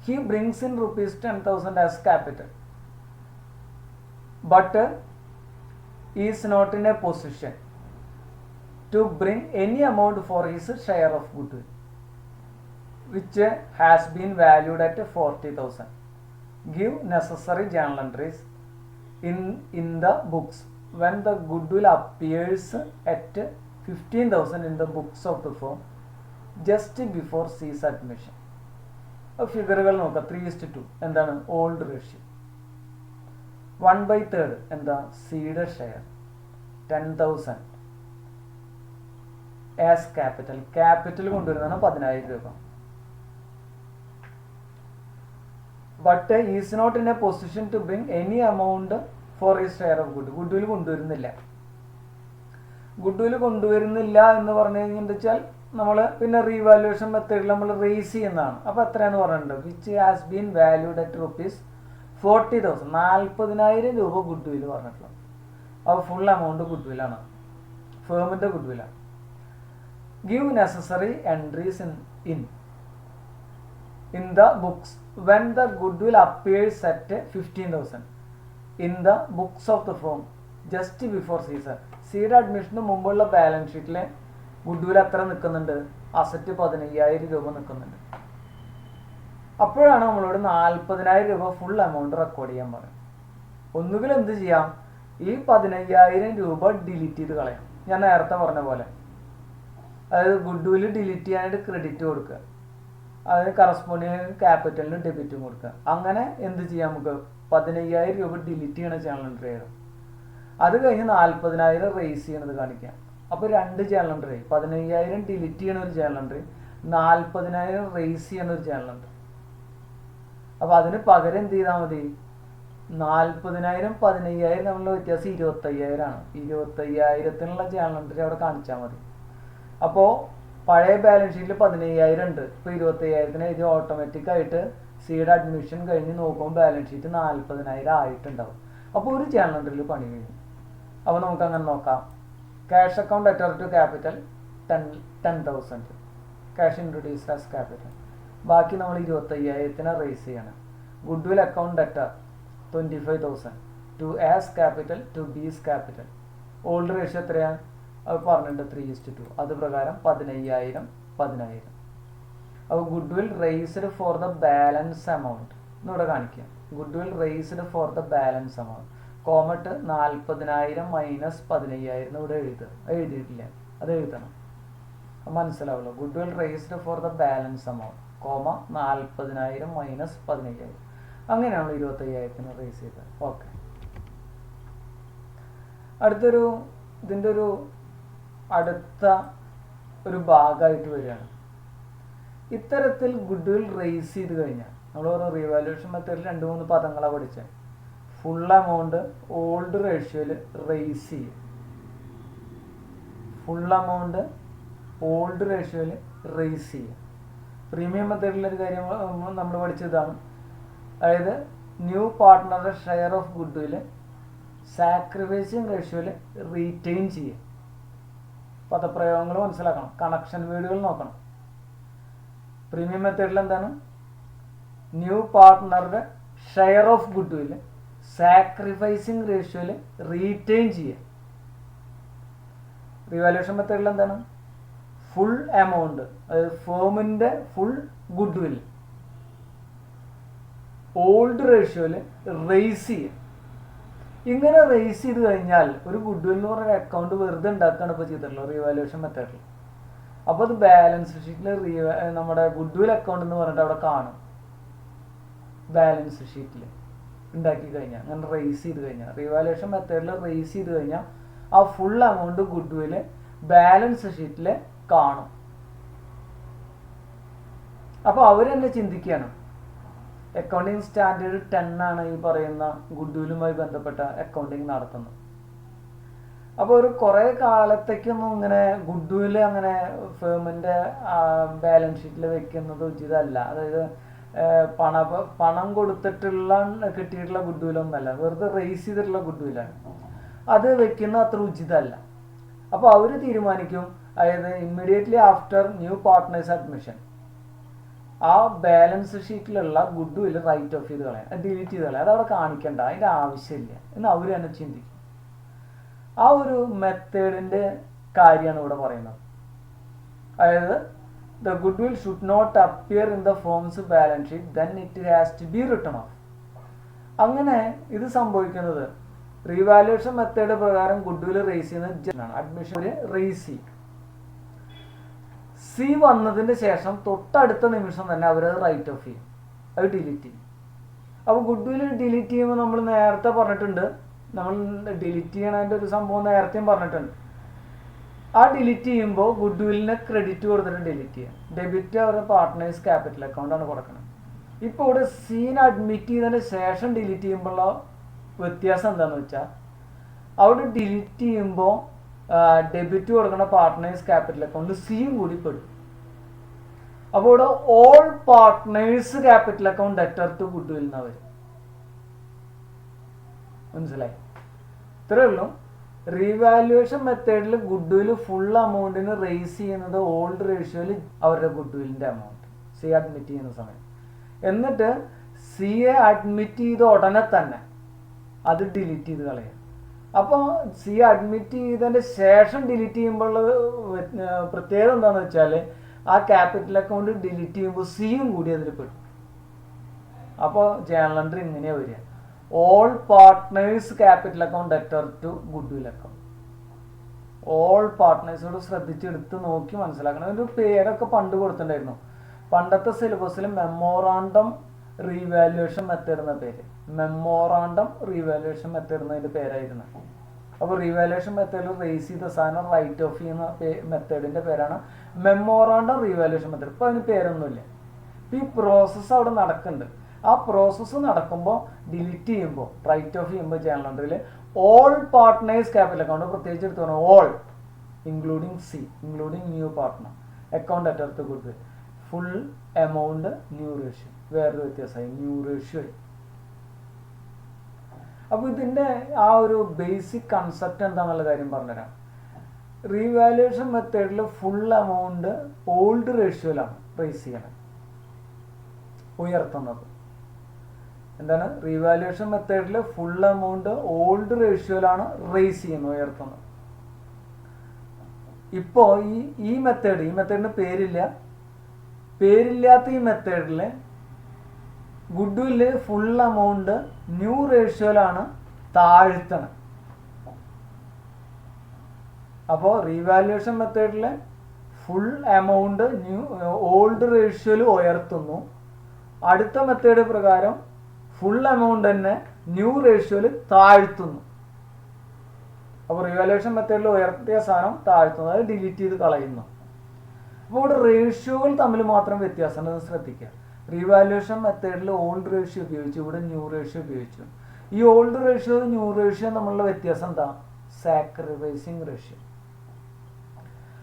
He brings in rupees 10,000 as capital, but is not in a position to bring any amount for his share of goodwill, which has been valued at 40,000. Give necessary journal entries in the books when the goodwill appears at 15,000 in the books of the firm just before C's admission. ഫിഗറുകൾ നോക്കാം. 3:2 എന്താണ്? Old ratio. 1/3 എന്താ? സിയുടെ share 10,000. As capital. Capital കൊണ്ടുവരുന്നതാണ് 10,000 രൂപ. But is not in a position to bring any amount for his share of good. Goodwill കൊണ്ടുവരുന്നില്ല. Goodwill കൊണ്ടുവരുന്നില്ല എന്ന് പറഞ്ഞു കഴിഞ്ഞാൽ വെച്ചാൽ നമ്മൾ പിന്നെ റീവാലുവേഷൻ മെത്തേഡിൽ നമ്മൾ റേസ് ചെയ്യുന്നതാണ്. അപ്പോൾ എത്രയാണെന്ന് പറഞ്ഞിട്ടുണ്ട്, which has been valued at ₹40,000. 40,000 രൂപ ഗുഡ്വിൽ പറഞ്ഞിട്ടുള്ളത്. അപ്പോൾ ഫുൾ എമൗണ്ട് ഗുഡ്വിലാണ്, ഫേമിൻ്റെ ഗുഡ്വിലാണ്. Give necessary entries in the books when the goodwill appears at 15,000 in the books of the firm just before season. Seed അഡ്മിഷന് മുമ്പുള്ള ബാലൻസ് ഷീറ്റിലെ ഗുഡ്വിൽ എത്ര നിൽക്കുന്നുണ്ട്, അസറ്റ് 15,000 രൂപ നിൽക്കുന്നുണ്ട്. അപ്പോഴാണ് നമ്മളോട് 40,000 രൂപ ഫുൾ എമൗണ്ട് റെക്കോർഡ് ചെയ്യാൻ പറയും. ഒന്നുകിൽ എന്ത് ചെയ്യാം, ഈ 15,000 രൂപ ഡിലീറ്റ് ചെയ്ത് കളയാം. ഞാൻ നേരത്തെ പറഞ്ഞ പോലെ, അതായത് ഗുഡ്വിൽ ഡിലീറ്റ് ചെയ്യാനായിട്ട് ക്രെഡിറ്റ് കൊടുക്കുക, അതിന് കറസ്പോണ്ടിങ് ക്യാപിറ്റലിന് ഡെബിറ്റും കൊടുക്കുക. അങ്ങനെ എന്ത് ചെയ്യാം, നമുക്ക് 15,000 രൂപ ഡിലീറ്റ് ചെയ്യണ ചാനൽ എൻട്രി ചെയ്യണം. അത് കഴിഞ്ഞ് 40,000 റേസ് ചെയ്യണത് കാണിക്കാം. അപ്പോൾ 2 ചാനൽ എൻട്രി, 15,000 ഡിലീറ്റ് ചെയ്യണ ഒരു ചാനൽ എൻട്രി, 40,000 റേസ് ചെയ്യണ ഒരു ചാനൽ എൻട്രി. അപ്പോൾ അതിന് പകരം എന്ത് ചെയ്താൽ മതി, 40,000 15,000 തമ്മിലുള്ള വ്യത്യാസം 25,000 ആണ്. 25,000-നുള്ള ചാനൽ എൻട്രി അവിടെ കാണിച്ചാൽ മതി. അപ്പോൾ പഴയ ബാലൻസ് ഷീറ്റിൽ 15,000 ഉണ്ട്, ഇപ്പോൾ 25,000 ഇത് ഓട്ടോമാറ്റിക്കായിട്ട് സീഡ് അഡ്മിഷൻ കഴിഞ്ഞ് നോക്കുമ്പോൾ ബാലൻസ് ഷീറ്റ് 40,000 ആയിട്ടുണ്ടാവും. അപ്പോൾ ഒരു ചാനൽ എൻട്രിയിൽ പണി കഴിഞ്ഞു. അപ്പോൾ നമുക്ക് അങ്ങനെ നോക്കാം. Cash account debtor to capital 10,000, cash introduced as capital. ബാക്കി നമ്മൾ 25,000 റേസ് ചെയ്യണം. Goodwill account debtor 25,000 to A's capital to B's capital. Old ratio എത്രയാണ് അത് പറഞ്ഞിട്ടുണ്ട്, 3:2. അത് പ്രകാരം 15,000. അപ്പോൾ goodwill raised for the balance amount എന്നിവിടെ കാണിക്കുക. Goodwill raised for the balance amount, കോമട്ട് 40,000 മൈനസ് 15,000 ഇവിടെ എഴുതിയിട്ടില്ല, അത് എഴുതണം, മനസ്സിലാവുള്ളൂ. Goodwill raised for the balance amount, comma 40,000 minus 15,000. അങ്ങനെയാണ് 25,000 റേസ് ചെയ്തത്. ഓക്കെ, ഇതിൻ്റെ ഒരു അടുത്ത ഒരു ഭാഗമായിട്ട് വരികയാണ്. ഇത്തരത്തിൽ ഗുഡ്വിൽ റേസ് ചെയ്ത് കഴിഞ്ഞാൽ നമ്മൾ പറഞ്ഞ റീവാലുവേഷൻ മെത്തേഡിൽ 2-3 പദങ്ങളാണ് പഠിച്ചത്. ഫുൾ എമൗണ്ട് ഓൾഡ് റേഷ്യോയിൽ റേസ് ചെയ്യും. ഫുൾ എമൗണ്ട് ഓൾഡ് റേഷ്യോയിൽ റേസ് ചെയ്യും. പ്രീമിയം മെത്തേഡിലൊരു കാര്യം നമ്മൾ പഠിച്ചതാണ്, അതായത് ന്യൂ പാർട്ട്ണറുടെ ഷെയർ ഓഫ് ഗുഡ്വിൽ സാക്രിഫൈസിങ് റേഷ്യോയിൽ റീറ്റെയിൻ ചെയ്യും. പദപ്രയോഗങ്ങൾ മനസ്സിലാക്കണം, കണക്ഷൻ വേർഡുകൾ നോക്കണം. പ്രീമിയം മെത്തേഡിൽ എന്താണ്, ന്യൂ പാർട്ട്ണറുടെ ഷെയർ ഓഫ് ഗുഡ്വിൽ സാക്രിഫൈസിങ് റേഷ്യോയിൽ റീറ്റെയിൻ ചെയ്യുക. റിവാലുവേഷൻ മെത്തേഡിൽ എന്താണ്, ഫുൾ എമൗണ്ട്, അതായത് ഫേമിൻ്റെ ഫുൾ ഗുഡ്വിൽ ഓൾഡ് റേഷ്യോയിൽ റേസ് ചെയ്യുക. ഇങ്ങനെ റേസ് ചെയ്ത് കഴിഞ്ഞാൽ ഒരു ഗുഡ്വിൽ എന്ന് പറഞ്ഞ അക്കൗണ്ട് വെറുതെ ഉണ്ടാക്കുകയാണ് ഇപ്പോൾ ചെയ്തിട്ടുള്ളത് റിവാലുവേഷൻ മെത്തേഡിൽ. അപ്പോൾ അത് ബാലൻസ് ഷീറ്റിൽ നമ്മുടെ ഗുഡ്വിൽ അക്കൗണ്ട് എന്ന് പറഞ്ഞിട്ട് അവിടെ കാണും. ബാലൻസ് ഷീറ്റിൽ ഉണ്ടാക്കി കഴിഞ്ഞാൽ അങ്ങനെ റേസ് ചെയ്ത് കഴിഞ്ഞാൽ, റിവാലുവേഷൻ മെത്തേഡിൽ റേസ് ചെയ്ത് കഴിഞ്ഞാൽ ആ ഫുൾ എമൗണ്ട് ഗുഡ്വിൽ ബാലൻസ് ഷീറ്റിൽ കാണും. അപ്പോൾ അവർ തന്നെ ചിന്തിക്കുകയാണ്, അക്കൗണ്ടിങ് സ്റ്റാൻഡേർഡ് 10 ആണ് ഈ പറയുന്ന ഗുഡ്വില്ലുമായി ബന്ധപ്പെട്ട അക്കൗണ്ടിങ് നടത്തുന്നത്. അപ്പോൾ ഒരു കുറേ കാലത്തേക്കൊന്നും ഇങ്ങനെ ഗുഡ്വിൽ അങ്ങനെ ഫേമിൻ്റെ ബാലൻസ് ഷീറ്റിൽ വെക്കുന്നത് ഉചിതമല്ല. അതായത് പണം കൊടുത്തിട്ടുള്ള കിട്ടിയിട്ടുള്ള ഗുഡ്വില്ലൊന്നല്ല, വെറുതെ റേസ് ചെയ്തിട്ടുള്ള ഗുഡ്വില്ലാണ്. അത് വെക്കുന്നത് അത്ര ഉചിതമല്ല. അപ്പോൾ അവർ തീരുമാനിക്കും, അതായത് immediately after new partners admission ആ ബാലൻസ് ഷീറ്റിലുള്ള ഗുഡ്വിൽ റൈറ്റ് ഓഫ് ചെയ്ത് കളയാം, ഡിലീറ്റ് ചെയ്ത് കളയാം, അതവിടെ കാണിക്കണ്ട, അതിൻ്റെ ആവശ്യമില്ല എന്ന് അവർ തന്നെ ചിന്തിക്കും. ആ ഒരു മെത്തേഡിൻ്റെ കാര്യമാണ് ഇവിടെ പറയുന്നത്. അതായത് the goodwill should not appear in the firm's balance sheet, then it has to be written off. അങ്ങനെ ഇത് സംഭവിക്കുന്നത് റീവാലുവേഷൻ മെത്തേഡ് പ്രകാരം ഗുഡ്വിൽ റേസ് ചെയ്യുന്നത് അഡ്മിഷൻ റേസ് ചെയ്യും. സി വന്നതിന് ശേഷം തൊട്ടടുത്ത നിമിഷം തന്നെ അവരത് റൈറ്റ് ഓഫ് ചെയ്യും, അത് ഡിലീറ്റ് ചെയ്യും. അപ്പോൾ ഗുഡ്വിൽ ഡിലീറ്റ് ചെയ്യുമ്പോൾ നമ്മൾ നേരത്തെ പറഞ്ഞിട്ടുണ്ട്, നമ്മൾ ഡിലീറ്റ് ചെയ്യണതിൻ്റെ ഒരു സംഭവം നേരത്തെയും പറഞ്ഞിട്ടുണ്ട്. ആ ഡിലീറ്റ് ചെയ്യുമ്പോൾ ഗുഡ് വില്ലിന് ക്രെഡിറ്റ് കൊടുത്തിട്ട് ഡിലീറ്റ് ചെയ്യാം. ഡെബിറ്റ് അവരുടെ പാർട്ട്നേഴ്സ് ക്യാപിറ്റൽ അക്കൗണ്ടാണ് കൊടുക്കുന്നത്. ഇപ്പോൾ ഇവിടെ സീൻ അഡ്മിറ്റ് ചെയ്തതിന് ശേഷം ഡിലീറ്റ് ചെയ്യുമ്പോഴുള്ള വ്യത്യാസം എന്താണെന്ന് വെച്ചാൽ അവിടെ ഡിലീറ്റ് ചെയ്യുമ്പോൾ ഡെബിറ്റ് കൊടുക്കുന്ന പാർട്ട്നേഴ്സ് ക്യാപിറ്റൽ അക്കൗണ്ടിൽ സിയും കൂടി പെടും. അപ്പോൾ ഇവിടെ all partners capital account debtor to good will എന്നാ വരും. മനസ്സിലായി? ഇത്രയേ ഉള്ളൂ. റീവാലുവേഷൻ മെത്തേഡിൽ ഗുഡ് വിൽ ഫുൾ അമൗണ്ടിന് റേസ് ചെയ്യുന്നത് ഓൾഡ് റേഷ്യോയിൽ അവരുടെ ഗുഡ് വില്ലിൻ്റെ എമൗണ്ട് സി അഡ്മിറ്റ് ചെയ്യുന്ന സമയം. എന്നിട്ട് സി എ അഡ്മിറ്റ് ചെയ്ത ഉടനെ തന്നെ അത് ഡിലീറ്റ് ചെയ്ത് കളയാം. അപ്പോൾ സി അഡ്മിറ്റ് ചെയ്തതിൻ്റെ ശേഷം ഡിലീറ്റ് ചെയ്യുമ്പോൾ പ്രത്യേകത എന്താണെന്ന് വെച്ചാൽ ആ ക്യാപിറ്റൽ അക്കൗണ്ട് ഡിലീറ്റ് ചെയ്യുമ്പോൾ സിയും കൂടി അതിൽ പെടും. അപ്പോൾ ജേണൽ എൻട്രി ഇങ്ങനെയാണ് വരിക: all partners capital account debtor to good will account. All പാർട്ട്നേഴ്സോട് ശ്രദ്ധിച്ചെടുത്ത് നോക്കി മനസ്സിലാക്കണം. ഒരു പേരൊക്കെ പണ്ട് കൊടുത്തിട്ടുണ്ടായിരുന്നു. പണ്ടത്തെ സിലബസിൽ മെമ്മോറാണ്ടം റീവാലുവേഷൻ മെത്തേഡ് എന്ന പേര്, മെമ്മോറാണ്ടം റീവാലുവേഷൻ മെത്തേഡ് എന്നതിൻ്റെ പേരായിരുന്നു. അപ്പോൾ റീവാലുവേഷൻ മെത്തേഡിൽ റേസ് ചെയ്ത സാധനം റൈറ്റ് ഓഫ് ചെയ്യുന്ന മെത്തേഡിൻ്റെ പേരാണ് മെമ്മോറാണ്ടം റീവാലുവേഷൻ മെത്തേഡ്. ഇപ്പോൾ അതിന് പേരൊന്നുമില്ല. ഇപ്പോൾ ഈ പ്രോസസ്സ് അവിടെ നടക്കുന്നുണ്ട്. ആ പ്രോസസ്സ് നടക്കുമ്പോൾ ഡിലീറ്റ് ചെയ്യുമ്പോൾ റൈറ്റ് ഓഫ് ചെയ്യുമ്പോൾ ജേണൽ എൻട്രിയിൽ ഓൾ പാർട്ട്നേഴ്സ് ക്യാപിറ്റൽ അക്കൗണ്ട് പ്രത്യേകിച്ച് എടുത്തു വേണം. All including C including new partner account debtor to good will full amount new ratio. വേറൊരു വ്യത്യാസമായി, ന്യൂ റേഷ്യോ ആയി. അപ്പോൾ ഇതിൻ്റെ ആ ഒരു ബേസിക് കൺസെപ്റ്റ് എന്താണെന്നുള്ള കാര്യം പറഞ്ഞുതരാം. റീവാലുവേഷൻ മെത്തേഡിൽ ഫുൾ എമൗണ്ട് ഓൾഡ് റേഷ്യോയിലാണ് റേസ് ചെയ്യണത്, ഉയർത്തുന്നത്. എന്താണ്? റീവാലുവേഷൻ മെത്തേഡിൽ ഫുൾ എമൗണ്ട് ഓൾഡ് റേഷ്യോയിലാണ് റേസ് ചെയ്യുന്നത്, ഉയർത്തുന്നത്. ഇപ്പോൾ ഈ മെത്തേഡിന് പേരില്ലാത്ത ഈ മെത്തേഡിൽ ഗുഡ് വില്ല് ഫുൾ എമൗണ്ട് ന്യൂ റേഷ്യോയിലാണ് താഴ്ത്തണം. അപ്പോൾ റീവാലുവേഷൻ മെത്തേഡിൽ ഫുൾ എമൗണ്ട് ഓൾഡ് റേഷ്യോയിൽ ഉയർത്തുന്നു. അടുത്ത മെത്തേഡ് പ്രകാരം ഫുൾ എമൗണ്ട് തന്നെ ന്യൂ റേഷ്യോയിൽ താഴ്ത്തുന്നു. അപ്പോൾ റീവാലുവേഷൻ മെത്തേഡിൽ ഉയർത്തിയ സാധനം താഴ്ത്തുന്നു, അത് ഡിലീറ്റ് ചെയ്ത് കളയുന്നു. അപ്പോൾ ഇവിടെ റേഷ്യോകൾ തമ്മിൽ മാത്രം വ്യത്യാസമുണ്ടെന്ന് ശ്രദ്ധിക്കുക. റീവാലുവേഷൻ മെത്തേഡിൽ ഓൾഡ് റേഷ്യോ ഉപയോഗിച്ചു, ഇവിടെ ന്യൂ റേഷ്യോ ഉപയോഗിച്ചു. ഈ ഓൾഡ് റേഷ്യോ ന്യൂ റേഷ്യോ തമ്മിലുള്ള വ്യത്യാസം എന്താ? Sacrificing ratio.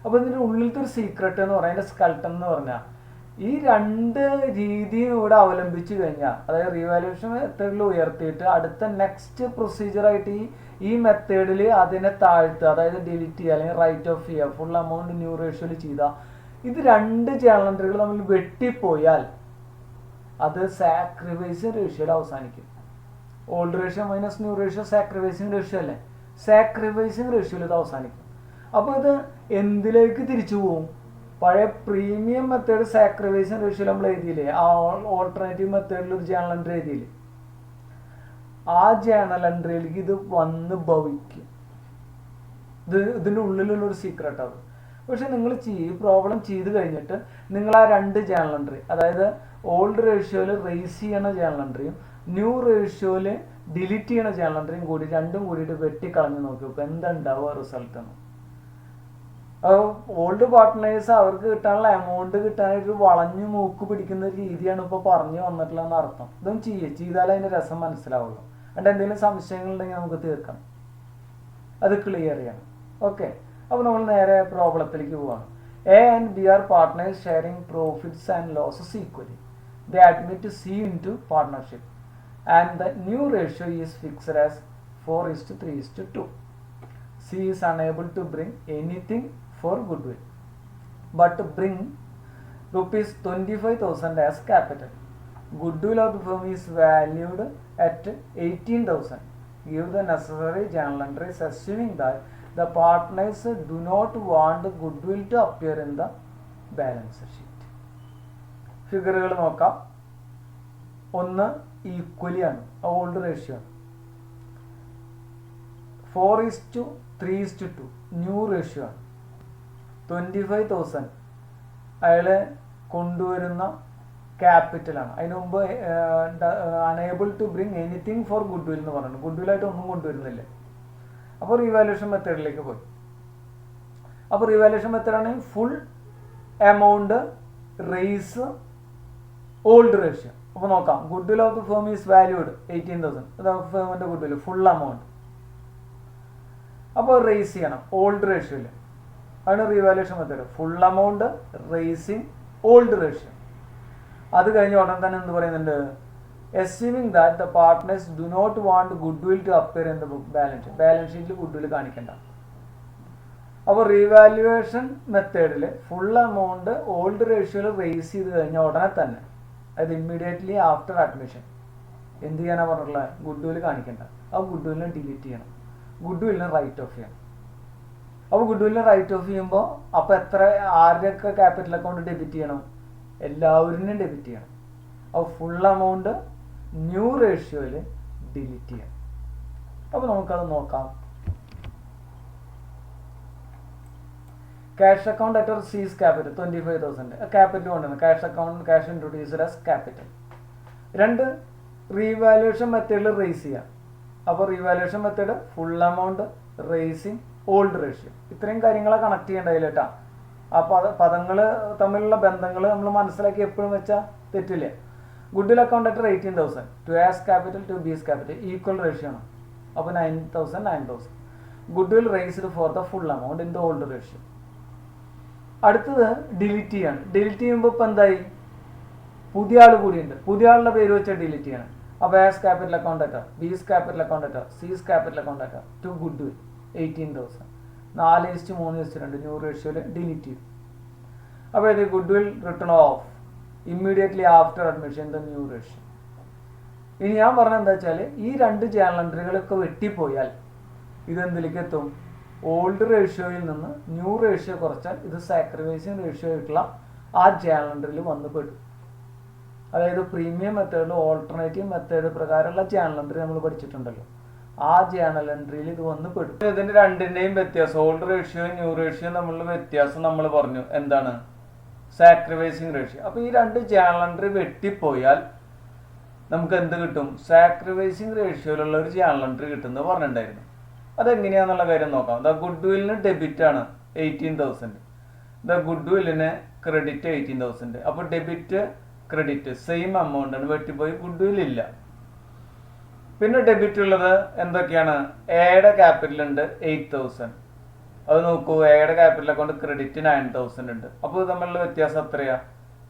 അപ്പോൾ ഇതിൻ്റെ ഉള്ളിലത്തെ ഒരു സീക്രട്ട് എന്ന് പറഞ്ഞാൽ, അതിൻ്റെ സ്കൾട്ടൻ എന്ന് പറഞ്ഞാൽ, ഈ രണ്ട് രീതിയും ഇവിടെ അവലംബിച്ചു കഴിഞ്ഞാൽ, അതായത് റീവാലുവേഷൻ മെത്തേഡിൽ ഉയർത്തിയിട്ട് അടുത്ത നെക്സ്റ്റ് പ്രൊസീജിയറായിട്ട് ഈ മെത്തേഡിൽ അതിനെ താഴ്ത്തുക, അതായത് ഡിലീറ്റ് ചെയ്യുക അല്ലെങ്കിൽ റൈറ്റ് ഓഫ് ചെയ്യുക, ഫുൾ എമൗണ്ട് ന്യൂ റേഷ്യോയിൽ ചെയ്താൽ, ഇത് രണ്ട് ജേണൽ എൻട്രികൾ തമ്മിൽ വെട്ടിപ്പോയാൽ അത് സാക്രിഫൈസിങ് റേഷ്യോയിൽ അവസാനിക്കും. Old ratio minus new ratio sacrificing ratio അല്ലേ? സാക്രിഫൈസിങ് റേഷ്യോയിൽ ഇത് അവസാനിക്കും. അപ്പോൾ ഇത് എന്തിലേക്ക് തിരിച്ചു പോകും? പഴയ പ്രീമിയം മെത്തേഡ് സാക്രിഫൈസിങ് റേഷ്യോയിൽ നമ്മൾ എഴുതിയില്ലേ, ആ ഓൾട്ടർനേറ്റീവ് മെത്തേഡിൽ ഒരു ജേണൽ എൻട്രി എഴുതിയില്ലേ, ആ ജേണൽ എൻട്രിയിലേക്ക് ഇത് വന്ന് ഭവിക്കും. ഇതിൻ്റെ ഉള്ളിലുള്ളൊരു സീക്രട്ട് അത്. പക്ഷെ നിങ്ങൾ ഈ പ്രോബ്ലം ചെയ്ത് കഴിഞ്ഞിട്ട് നിങ്ങൾ ആ രണ്ട് ജേണൽ എൻട്രി, അതായത് ഓൾഡ് റേഷ്യോയിൽ റേസ് ചെയ്യണ ജേണൽ എൻട്രിയും ന്യൂ റേഷ്യോയിൽ ഡിലീറ്റ് ചെയ്യണ ജേണൽ എൻട്രിയും കൂടി രണ്ടും കൂടിയിട്ട് വെട്ടിക്കളഞ്ഞ് നോക്കി നോക്കുക, എന്താ ഉണ്ടാവുക റിസൾട്ട് എന്ന്. ഓൾഡ് പാർട്ട്നേഴ്സ് അവർക്ക് കിട്ടാനുള്ള എമൗണ്ട് കിട്ടാനായിട്ട് വളഞ്ഞു മൂക്ക് പിടിക്കുന്ന രീതിയാണ് ഇപ്പോൾ പറഞ്ഞു വന്നിട്ടുള്ളതെന്ന് അർത്ഥം. ഇതും ചെയ്താലേ അതിൻ്റെ രസം മനസ്സിലാവുള്ളൂ. എന്നിട്ട് എന്തെങ്കിലും സംശയങ്ങളുണ്ടെങ്കിൽ നമുക്ക് തീർക്കാം, അത് ക്ലിയർ ചെയ്യണം. ഓക്കെ, അപ്പോൾ നമ്മൾ നേരെ പ്രോബ്ലത്തിലേക്ക് പോവാണ്. A and B are partners sharing profits and losses equally. They admit C into partnership and the new ratio is fixed as 4:3:2. C is unable to bring anything for goodwill, but bring rupees 25,000 as capital. Goodwill of the firm is valued at 18,000. Give the necessary journal entries assuming that the partners do not want goodwill to appear in the balance sheet. ഫിഗറുകൾ നോക്കാം. ഒന്ന് equally ആണ്, old ratio ആണ്. 4:3:2 new ratio ആണ്. 25,000 അയാൾ കൊണ്ടുവരുന്ന ക്യാപിറ്റലാണ്. അതിന് മുമ്പ് unable to bring anything for goodwill എന്ന് പറഞ്ഞു. ഗുഡ് വില്ലായിട്ട് ഒന്നും കൊണ്ടുവരുന്നില്ല. അപ്പോൾ റീവാലുവേഷൻ മെത്തേഡിലേക്ക് പോയി. അപ്പോൾ റിവാലുവേഷൻ മെത്തേഡ് ആണെങ്കിൽ full amount raise old ratio. അപ്പോൾ നോക്കാം, goodwill of the firm is valued 18,000. അതാണ് ഫേമിൻ്റെ ഗുഡ് വിൽ ഫുൾ എമൗണ്ട്. അപ്പോൾ റേസ് ചെയ്യണം ഓൾഡ് റേഷ്യോയിൽ. അതാണ് revaluation method. Full amount raising old ratio. അത് കഴിഞ്ഞ് ഉടൻ തന്നെ എന്ത് പറയുന്നുണ്ട്, assuming that the partners do not want goodwill to appear in the book balance sheet. Balance ഷീറ്റിൽ ഗുഡ്വിൽ കാണിക്കണ്ട. അപ്പോൾ റീവാലുവേഷൻ മെത്തേഡിൽ ഫുൾ എമൗണ്ട് ഓൾഡ് റേഷ്യോയിൽ റേസ് ചെയ്ത് കഴിഞ്ഞാൽ ഉടനെ തന്നെ, അതായത് ഇമ്മീഡിയറ്റ്ലി ആഫ്റ്റർ അഡ്മിഷൻ എന്ത് ചെയ്യാനാണ് പറഞ്ഞിട്ടുള്ളത്, ഗുഡ്വിൽ കാണിക്കണ്ട. ആ ഗുഡ്വില്ലിനെ ഡിലീറ്റ് ചെയ്യണം, ഗുഡ്വില്ലിനെ റൈറ്റ് ഓഫ് ചെയ്യണം. അപ്പോൾ ഗുഡ്വില്ലിനെ റൈറ്റ് ഓഫ് ചെയ്യുമ്പോൾ അപ്പോൾ ആരുടെയൊക്കെ ക്യാപിറ്റൽ അക്കൗണ്ട് ഡെബിറ്റ് ചെയ്യണം, എല്ലാവരിനും ഡെബിറ്റ് ചെയ്യണം. അപ്പോൾ ഫുൾ എമൗണ്ട് ന്യൂ റേഷ്യോയിൽ ഡിലീറ്റ് ചെയ്യണം. അപ്പോൾ നമുക്കത് നോക്കാം. Cash account at C's capital 25,000. Capital കൊണ്ടുവന്നു cash account cash introduced as capital. രണ്ട്, റീവാലുവേഷൻ മെത്തേഡിൽ റേസ് ചെയ്യാം. അപ്പോൾ revaluation method full amount raising old ratio. ഇത്രയും കാര്യങ്ങളെ കണക്ട് ചെയ്യേണ്ടതില്ല കേട്ടോ. ആ പദങ്ങൾ തമ്മിലുള്ള ബന്ധങ്ങൾ നമ്മൾ മനസ്സിലാക്കി എപ്പോഴും വെച്ചാൽ തെറ്റില്ല. Goodwill account at 18,000 to A's capital to B's capital equal ratio ആണ്. അപ്പോൾ 9,000. Goodwill raised for the full amount in the old ratio. അടുത്തത് ഡിലീറ്റ് ചെയ്യാണ്. ഡിലീറ്റ് ചെയ്യുമ്പോൾ ഇപ്പം എന്തായി, പുതിയ ആൾ കൂടിയുണ്ട്, പുതിയ ആളുടെ പേര് വെച്ചാൽ ഡിലീറ്റ് ചെയ്യണം. അപ്പോൾ A's capital account at B's capital account at C's capital account at to goodwill 18,000. 4:3:2 new റേഷ്യോയിൽ ഡിലീറ്റ് ചെയ്യും. അപ്പോൾ ഇത് goodwill written off immediately after admission the new ratio. ഇനി ഞാൻ പറഞ്ഞത് എന്താ വെച്ചാൽ, ഈ രണ്ട് ജേണൽ എൻട്രികളൊക്കെ വെട്ടിപ്പോയാൽ ഇതെന്തിലേക്ക് എത്തും, ഓൾഡ് റേഷ്യോയിൽ നിന്ന് ന്യൂ റേഷ്യോ കുറച്ചാൽ ഇത് സാക്രിഫൈസിങ് റേഷ്യോ ആയിട്ടുള്ള ആ ജേണൽ എൻട്രിയിൽ വന്ന് പെടും. അതായത് പ്രീമിയം മെത്തേഡിൽ ഓൾട്ടർനേറ്റീവ് മെത്തേഡ് പ്രകാരമുള്ള ജേണൽ എൻട്രി നമ്മൾ പഠിച്ചിട്ടുണ്ടല്ലോ, ആ ജേണൽ എൻട്രിയിൽ ഇത് വന്ന് പെടും. ഇതിന്റെ രണ്ടിന്റെയും വ്യത്യാസം, ഓൾഡ് റേഷ്യോ ന്യൂ റേഷ്യോ തമ്മിലുള്ള വ്യത്യാസം നമ്മൾ പറഞ്ഞു എന്താണ്, സാക്രിഫൈസിങ് റേഷ്യോ. അപ്പോൾ ഈ രണ്ട് ജേണൽ എൻട്രി വെട്ടിപ്പോയാൽ നമുക്ക് എന്ത് കിട്ടും, സാക്രിഫൈസിങ് റേഷ്യോയിലുള്ള ഒരു ജേണൽ എൻട്രി കിട്ടുമെന്ന് പറഞ്ഞിട്ടുണ്ടായിരുന്നു. അതെങ്ങനെയാണെന്നുള്ള കാര്യം നോക്കാം. ദ ഗുഡ്വില്ലിന് ഡെബിറ്റ് ആണ് 18,000, ദ ഗുഡ്വില്ലിന് ക്രെഡിറ്റ് 18,000. അപ്പോൾ ഡെബിറ്റ് ക്രെഡിറ്റ് സെയിം എമൗണ്ട് ആണ്, വെട്ടിപ്പോയി ഗുഡ്വിൽ ഇല്ല. പിന്നെ ഡെബിറ്റ് ഉള്ളത് എന്തൊക്കെയാണ്, എയുടെ ക്യാപിറ്റൽ ഉണ്ട് 8,000. അത് നോക്കൂ, എയുടെ ക്യാപിറ്റൽ അക്കൗണ്ട് ക്രെഡിറ്റ് 9,000 ഉണ്ട്. അപ്പോൾ ഇത് തമ്മിലുള്ള വ്യത്യാസം എത്രയാ,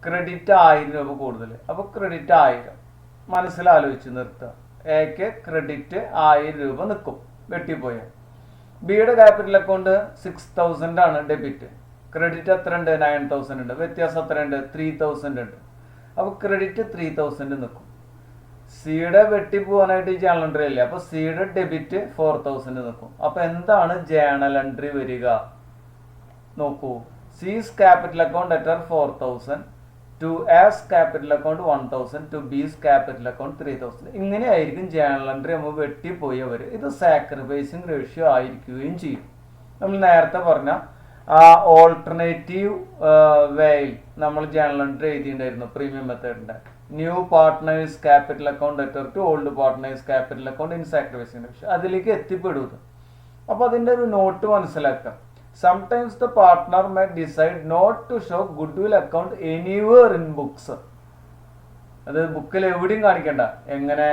ക്രെഡിറ്റ് 1000 രൂപ കൂടുതൽ. അപ്പോൾ ക്രെഡിറ്റ് 1000 മനസ്സിലാലോചിച്ച് നിർത്തുക. എക്ക് ക്രെഡിറ്റ് 1000 രൂപ നിൽക്കും വെട്ടിപ്പോയ. ബിയുടെ ക്യാപിറ്റൽ അക്കൗണ്ട് 6,000 ആണ് ഡെബിറ്റ്, ക്രെഡിറ്റ് എത്ര ഉണ്ട്, 9,000 ഉണ്ട്. വ്യത്യാസം എത്ര ഉണ്ട്, 3,000 ഉണ്ട്. അപ്പോൾ ക്രെഡിറ്റ് 3,000 നിൽക്കും. സിയുടെ വെട്ടിപ്പോവാനായിട്ട് ഈ ജേണൽ എൻട്രി ഇല്ല, അപ്പോൾ സിയുടെ ഡെബിറ്റ് 4,000 നിൽക്കും. അപ്പോൾ എന്താണ് ജേണൽ എൻട്രി വരിക നോക്കൂ, C's capital account at 4,000 to A's capital account 1,000 to B's capital account 3,000. ഇങ്ങനെയായിരിക്കും ജേണൽ എൻട്രി നമ്മൾ വെട്ടിപ്പോയവർ. ഇത് സാക്രിഫൈസിങ് റേഷ്യോ ആയിരിക്കുകയും ചെയ്യും. നമ്മൾ നേരത്തെ പറഞ്ഞ ആ ഓൾട്ടർനേറ്റീവ് വേയിൽ നമ്മൾ ജേണൽ എൻട്രി എഴുതിയിട്ടുണ്ടായിരുന്നു പ്രീമിയം മെത്തേഡിന്റെ. New partners capital account letter to old partners capital account in sacrificing ratio, അതിലേക്ക് എത്തിപ്പെടുന്നത്. അപ്പോൾ അതിൻ്റെ ഒരു നോട്ട് മനസ്സിലാക്കാം. Sometimes the partner may decide not to show goodwill account anywhere in books. അത് ബുക്കിൽ എവിടെയും കാണിക്കണ്ട. എങ്ങനെ,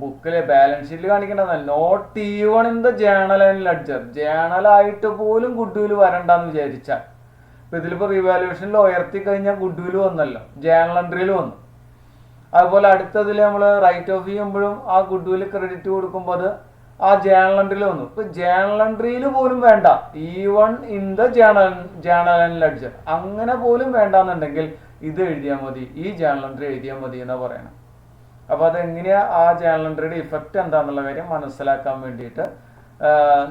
ബുക്കിലെ ബാലൻസ് ഷീറ്റിൽ കാണിക്കേണ്ടതല്ല, not even in the journal and ledger. ജേണലായിട്ട് പോലും ഗുഡ്വിൽ വരണ്ടെന്ന് വിചാരിച്ചാൽ, ഇപ്പം ഇതിലിപ്പോൾ റിവാലുവേഷനിൽ ഉയർത്തി കഴിഞ്ഞാൽ ഗുഡ്വിൽ വന്നല്ലോ, ജേണൽ എൻട്രിയിൽ വന്നു. അതുപോലെ അടുത്തതിൽ നമ്മൾ റൈറ്റ് ഓഫ് ചെയ്യുമ്പോഴും ആ ഗുഡ്വിൽ ക്രെഡിറ്റ് കൊടുക്കുമ്പോൾ അത് ആ ജേണൽ എൻട്രിയിൽ വന്നു. ഇപ്പൊ ജേണൽ എൻട്രിയിൽ പോലും വേണ്ട, even in the journal and ledger, അങ്ങനെ പോലും വേണ്ടാന്നുണ്ടെങ്കിൽ ഇത് എഴുതിയാൽ മതി, ഈ ജേണൽ എൻട്രി എഴുതിയാൽ മതി എന്നാ പറയണം. അപ്പോൾ അതെങ്ങനെയാ ആ ജേണൽ എൻട്രിയുടെ ഇഫക്റ്റ് എന്താണെന്നുള്ള കാര്യം മനസ്സിലാക്കാൻ വേണ്ടിയിട്ട്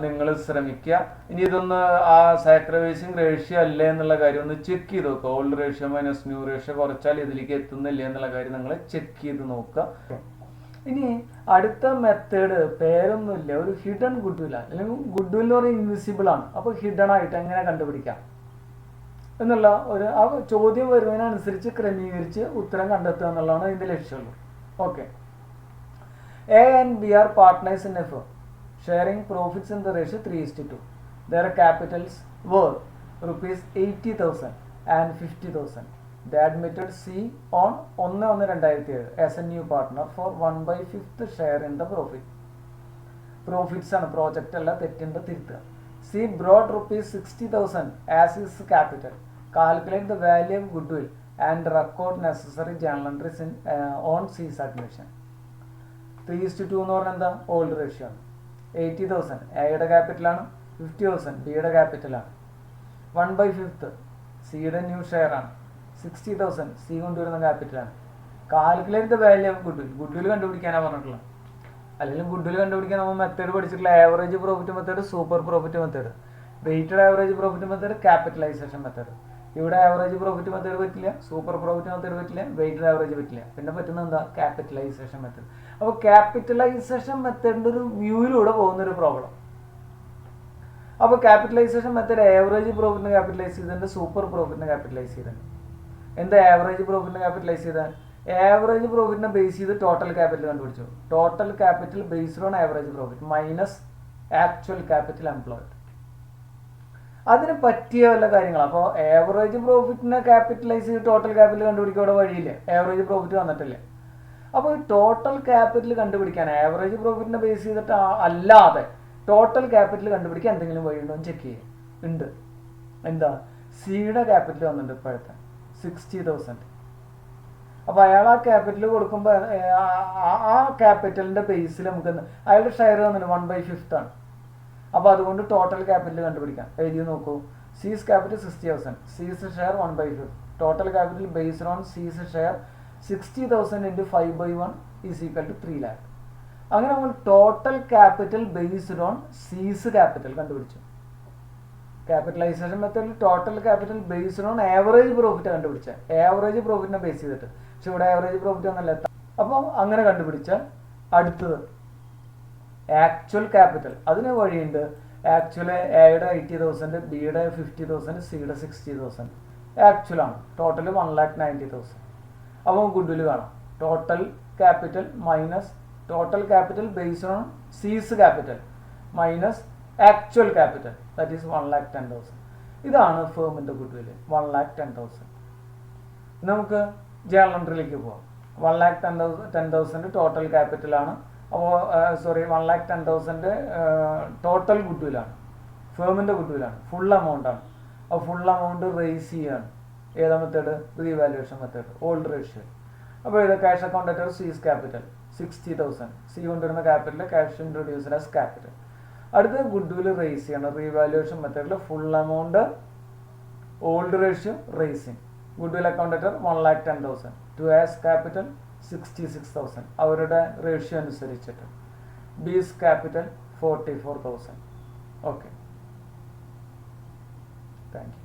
നിങ്ങൾ ശ്രമിക്കുക. ഇനി ഇതൊന്ന് ആ സാക്രിഫൈസിങ് റേഷ്യോ അല്ലേ എന്നുള്ള കാര്യം ഒന്ന് ചെക്ക് ചെയ്ത് നോക്കുക. Old ratio minus new ratio കുറച്ചാൽ ഇതിലേക്ക് എത്തുന്നില്ലേ എന്നുള്ള കാര്യം നിങ്ങൾ ചെക്ക് ചെയ്ത് നോക്കുക. ഇനി അടുത്ത മെത്തേഡ് പേരൊന്നുമില്ല, ഒരു ഹിഡൻ ഗുഡ്വിൽ ആണ്. അല്ലെങ്കിൽ ഗുഡ്വിൽ എന്ന് പറയുന്നത് ഇൻവിസിബിൾ ആണ്. അപ്പോൾ ഹിഡൻ ആയിട്ട് എങ്ങനെ കണ്ടുപിടിക്കാം എന്നുള്ള ഒരു ആ ചോദ്യം വരുന്നതിനനുസരിച്ച് ക്രമീകരിച്ച് ഉത്തരം കണ്ടെത്തുക എന്നുള്ളതാണ് ഇതിൻ്റെ ലക്ഷ്യമുള്ളൂ. Okay, A and B are partners in a firm sharing profits in the ratio 3:2. Their capitals were rupees 80,000 and 50,000. They admitted C on 1/1/2007 as a new partner for 1/5 share in the profit. Profits ആണ് project അല്ല, തെറ്റിൻ്റെ തിരുത്തുക. C brought rupees 60,000 as his capital. Calculate the value of goodwill and record necessary journal entries on C's admission. 3:2 എന്ന് പറഞ്ഞാൽ എന്താ? Old ratio ആണ്. 80,000 എയുടെ ക്യാപിറ്റലാണ്, 50,000 ബിയുടെ ക്യാപിറ്റലാണ്. 1/5 സിയുടെ ന്യൂ ഷെയർ ആണ്. 60,000 സി കൊണ്ടുവരുന്ന ക്യാപിറ്റലാണ്. Calculate the value of goodwill. Goodwill കണ്ടുപിടിക്കാനാണ് പറഞ്ഞിട്ടുള്ളത്. അല്ലെങ്കിൽ ഗുഡ്വിൽ കണ്ടുപിടിക്കാൻ നമ്മൾ മെത്തേഡ് പഠിച്ചിട്ടുള്ള average profit method, super profit method, weighted average profit method, capitalisation method. ഇവിടെ ആവറേജ് പ്രോഫിറ്റ് മെത്തേഡ് പറ്റില്ല, സൂപ്പർ പ്രോഫിറ്റ് മെത്തേഡ് പറ്റില്ല, വെയ്റ്റഡ് ആവറേജ് പറ്റില്ല. പിന്നെ പറ്റുന്നത് എന്താ? Capitalisation method. അപ്പോൾ ക്യാപിറ്റലൈസേഷൻ മെത്തേഡിൻ്റെ ഒരു വ്യൂയിലൂടെ പോകുന്നൊരു പ്രോബ്ലം. അപ്പോൾ ക്യാപിറ്റലൈസേഷൻ മെത്തേഡ് ആവറേജ് പ്രോഫിറ്റിനെ ക്യാപിറ്റലൈസ് ചെയ്തിട്ടുണ്ട്, സൂപ്പർ പ്രോഫിറ്റിനെ ക്യാപിറ്റലൈസ് ചെയ്തിട്ടുണ്ട്. എന്താ ആവറേജ് പ്രോഫിറ്റിനെ ക്യാപിറ്റലൈസ് ചെയ്താൽ? ആവറേജ് പ്രോഫിറ്റിനെ ബേസ് ചെയ്ത് ടോട്ടൽ ക്യാപിറ്റൽ കണ്ടുപിടിച്ചു. Total capital based on average profit minus actual capital employed. അതിന് പറ്റിയ വല്ല കാര്യങ്ങളാണ്. അപ്പോൾ ആവറേജ് പ്രോഫിറ്റിനെ ക്യാപിറ്റലൈസ് ചെയ്ത് ടോട്ടൽ ക്യാപിറ്റൽ കണ്ടുപിടിക്കാൻ വഴിയില്ല, ആവറേജ് പ്രോഫിറ്റ് വന്നിട്ടില്ല. അപ്പോൾ ഈ ടോട്ടൽ ക്യാപിറ്റൽ കണ്ടുപിടിക്കാൻ ആവറേജ് പ്രോഫിറ്റിനെ ബേസ് ചെയ്തിട്ട് അല്ലാതെ ടോട്ടൽ ക്യാപിറ്റൽ കണ്ടുപിടിക്കാൻ എന്തെങ്കിലും വഴിയുണ്ടോ എന്ന് ചെക്ക് ചെയ്യുക. ഉണ്ട്. എന്താ? സിയുടെ ക്യാപിറ്റൽ വന്നിട്ടുണ്ട് ഇപ്പോഴത്തെ 60,000. അപ്പോൾ അയാൾ ആ ക്യാപിറ്റൽ കൊടുക്കുമ്പോൾ ആ ക്യാപിറ്റലിൻ്റെ ബേസിൽ നമുക്ക് അയാളുടെ ഷെയർ വന്നിട്ട് 1/5 ആണ്. അപ്പോൾ അതുകൊണ്ട് ടോട്ടൽ ക്യാപിറ്റൽ കണ്ടുപിടിക്കാം. എഴുതി നോക്കൂ. സീസ് ക്യാപിറ്റൽ 60,000, സീസ് share 1/5. Total capital based on സീസ് share 60,000 into 5/1 is equal to 3 lakh. അങ്ങനെ നമ്മൾ ടോട്ടൽ ക്യാപിറ്റൽ ബേസ്ഡ് ഓൺ സീസ് ക്യാപിറ്റൽ കണ്ടുപിടിച്ചു. ക്യാപിറ്റലൈസേഷൻ മെത്തേഡിൽ total capital based on average profit കണ്ടുപിടിച്ച, ആവറേജ് പ്രോഫിറ്റിനെ ബേസ് ചെയ്തിട്ട്. പക്ഷെ ഇവിടെ ആവറേജ് പ്രോഫിറ്റ് ഒന്നല്ല. അപ്പോൾ അങ്ങനെ കണ്ടുപിടിച്ചാൽ അടുത്തത് ആക്ച്വൽ ക്യാപിറ്റൽ. അതിന് വഴിയുണ്ട്. ആക്ച്വല് എയുടെ 80,000, ബിയുടെ 50,000, സിയുടെ 60,000 ആക്ച്വലാണ്. ടോട്ടൽ 1,90,000. അപ്പോൾ ഗുഡ്വിൽ കാണാം. Total capital minus total capital based on സീസ് capital minus actual capital, that is 1,10,000. ഇതാണ് ഫേമിൻ്റെ ഗുഡ്വിൽ, 1,10,000. നമുക്ക് ജേണൽ എൻട്രിയിലേക്ക് പോകാം. 1,10,000 ടോട്ടൽ ക്യാപിറ്റലാണ്. അപ്പോൾ 1,10,000 ടോട്ടൽ ഗുഡ്വിലാണ്, ഫേമിൻ്റെ ഗുഡ്വിലാണ്, ഫുൾ എമൗണ്ട് ആണ്. അപ്പോൾ ഫുൾ എമൗണ്ട് റേസ് ചെയ്യാണ്. ഏതാ method? Revaluation method, old ratio. അപ്പോൾ ഇത് cash account at C's capital 60,000. C കൊണ്ടുവരുന്ന capital cash introduced as capital. അടുത്ത ഗുഡ്വിൽ റേസ് ചെയ്യണം. റീവാലുവേഷൻ മെത്തേഡിൽ full amount, old ratio, racing. Goodwill account at 1,10,000 to A's capital 66,000 അവരുടെ ratio അനുസരിച്ചിട്ട്. B's capital 44,000. Okay, thank you.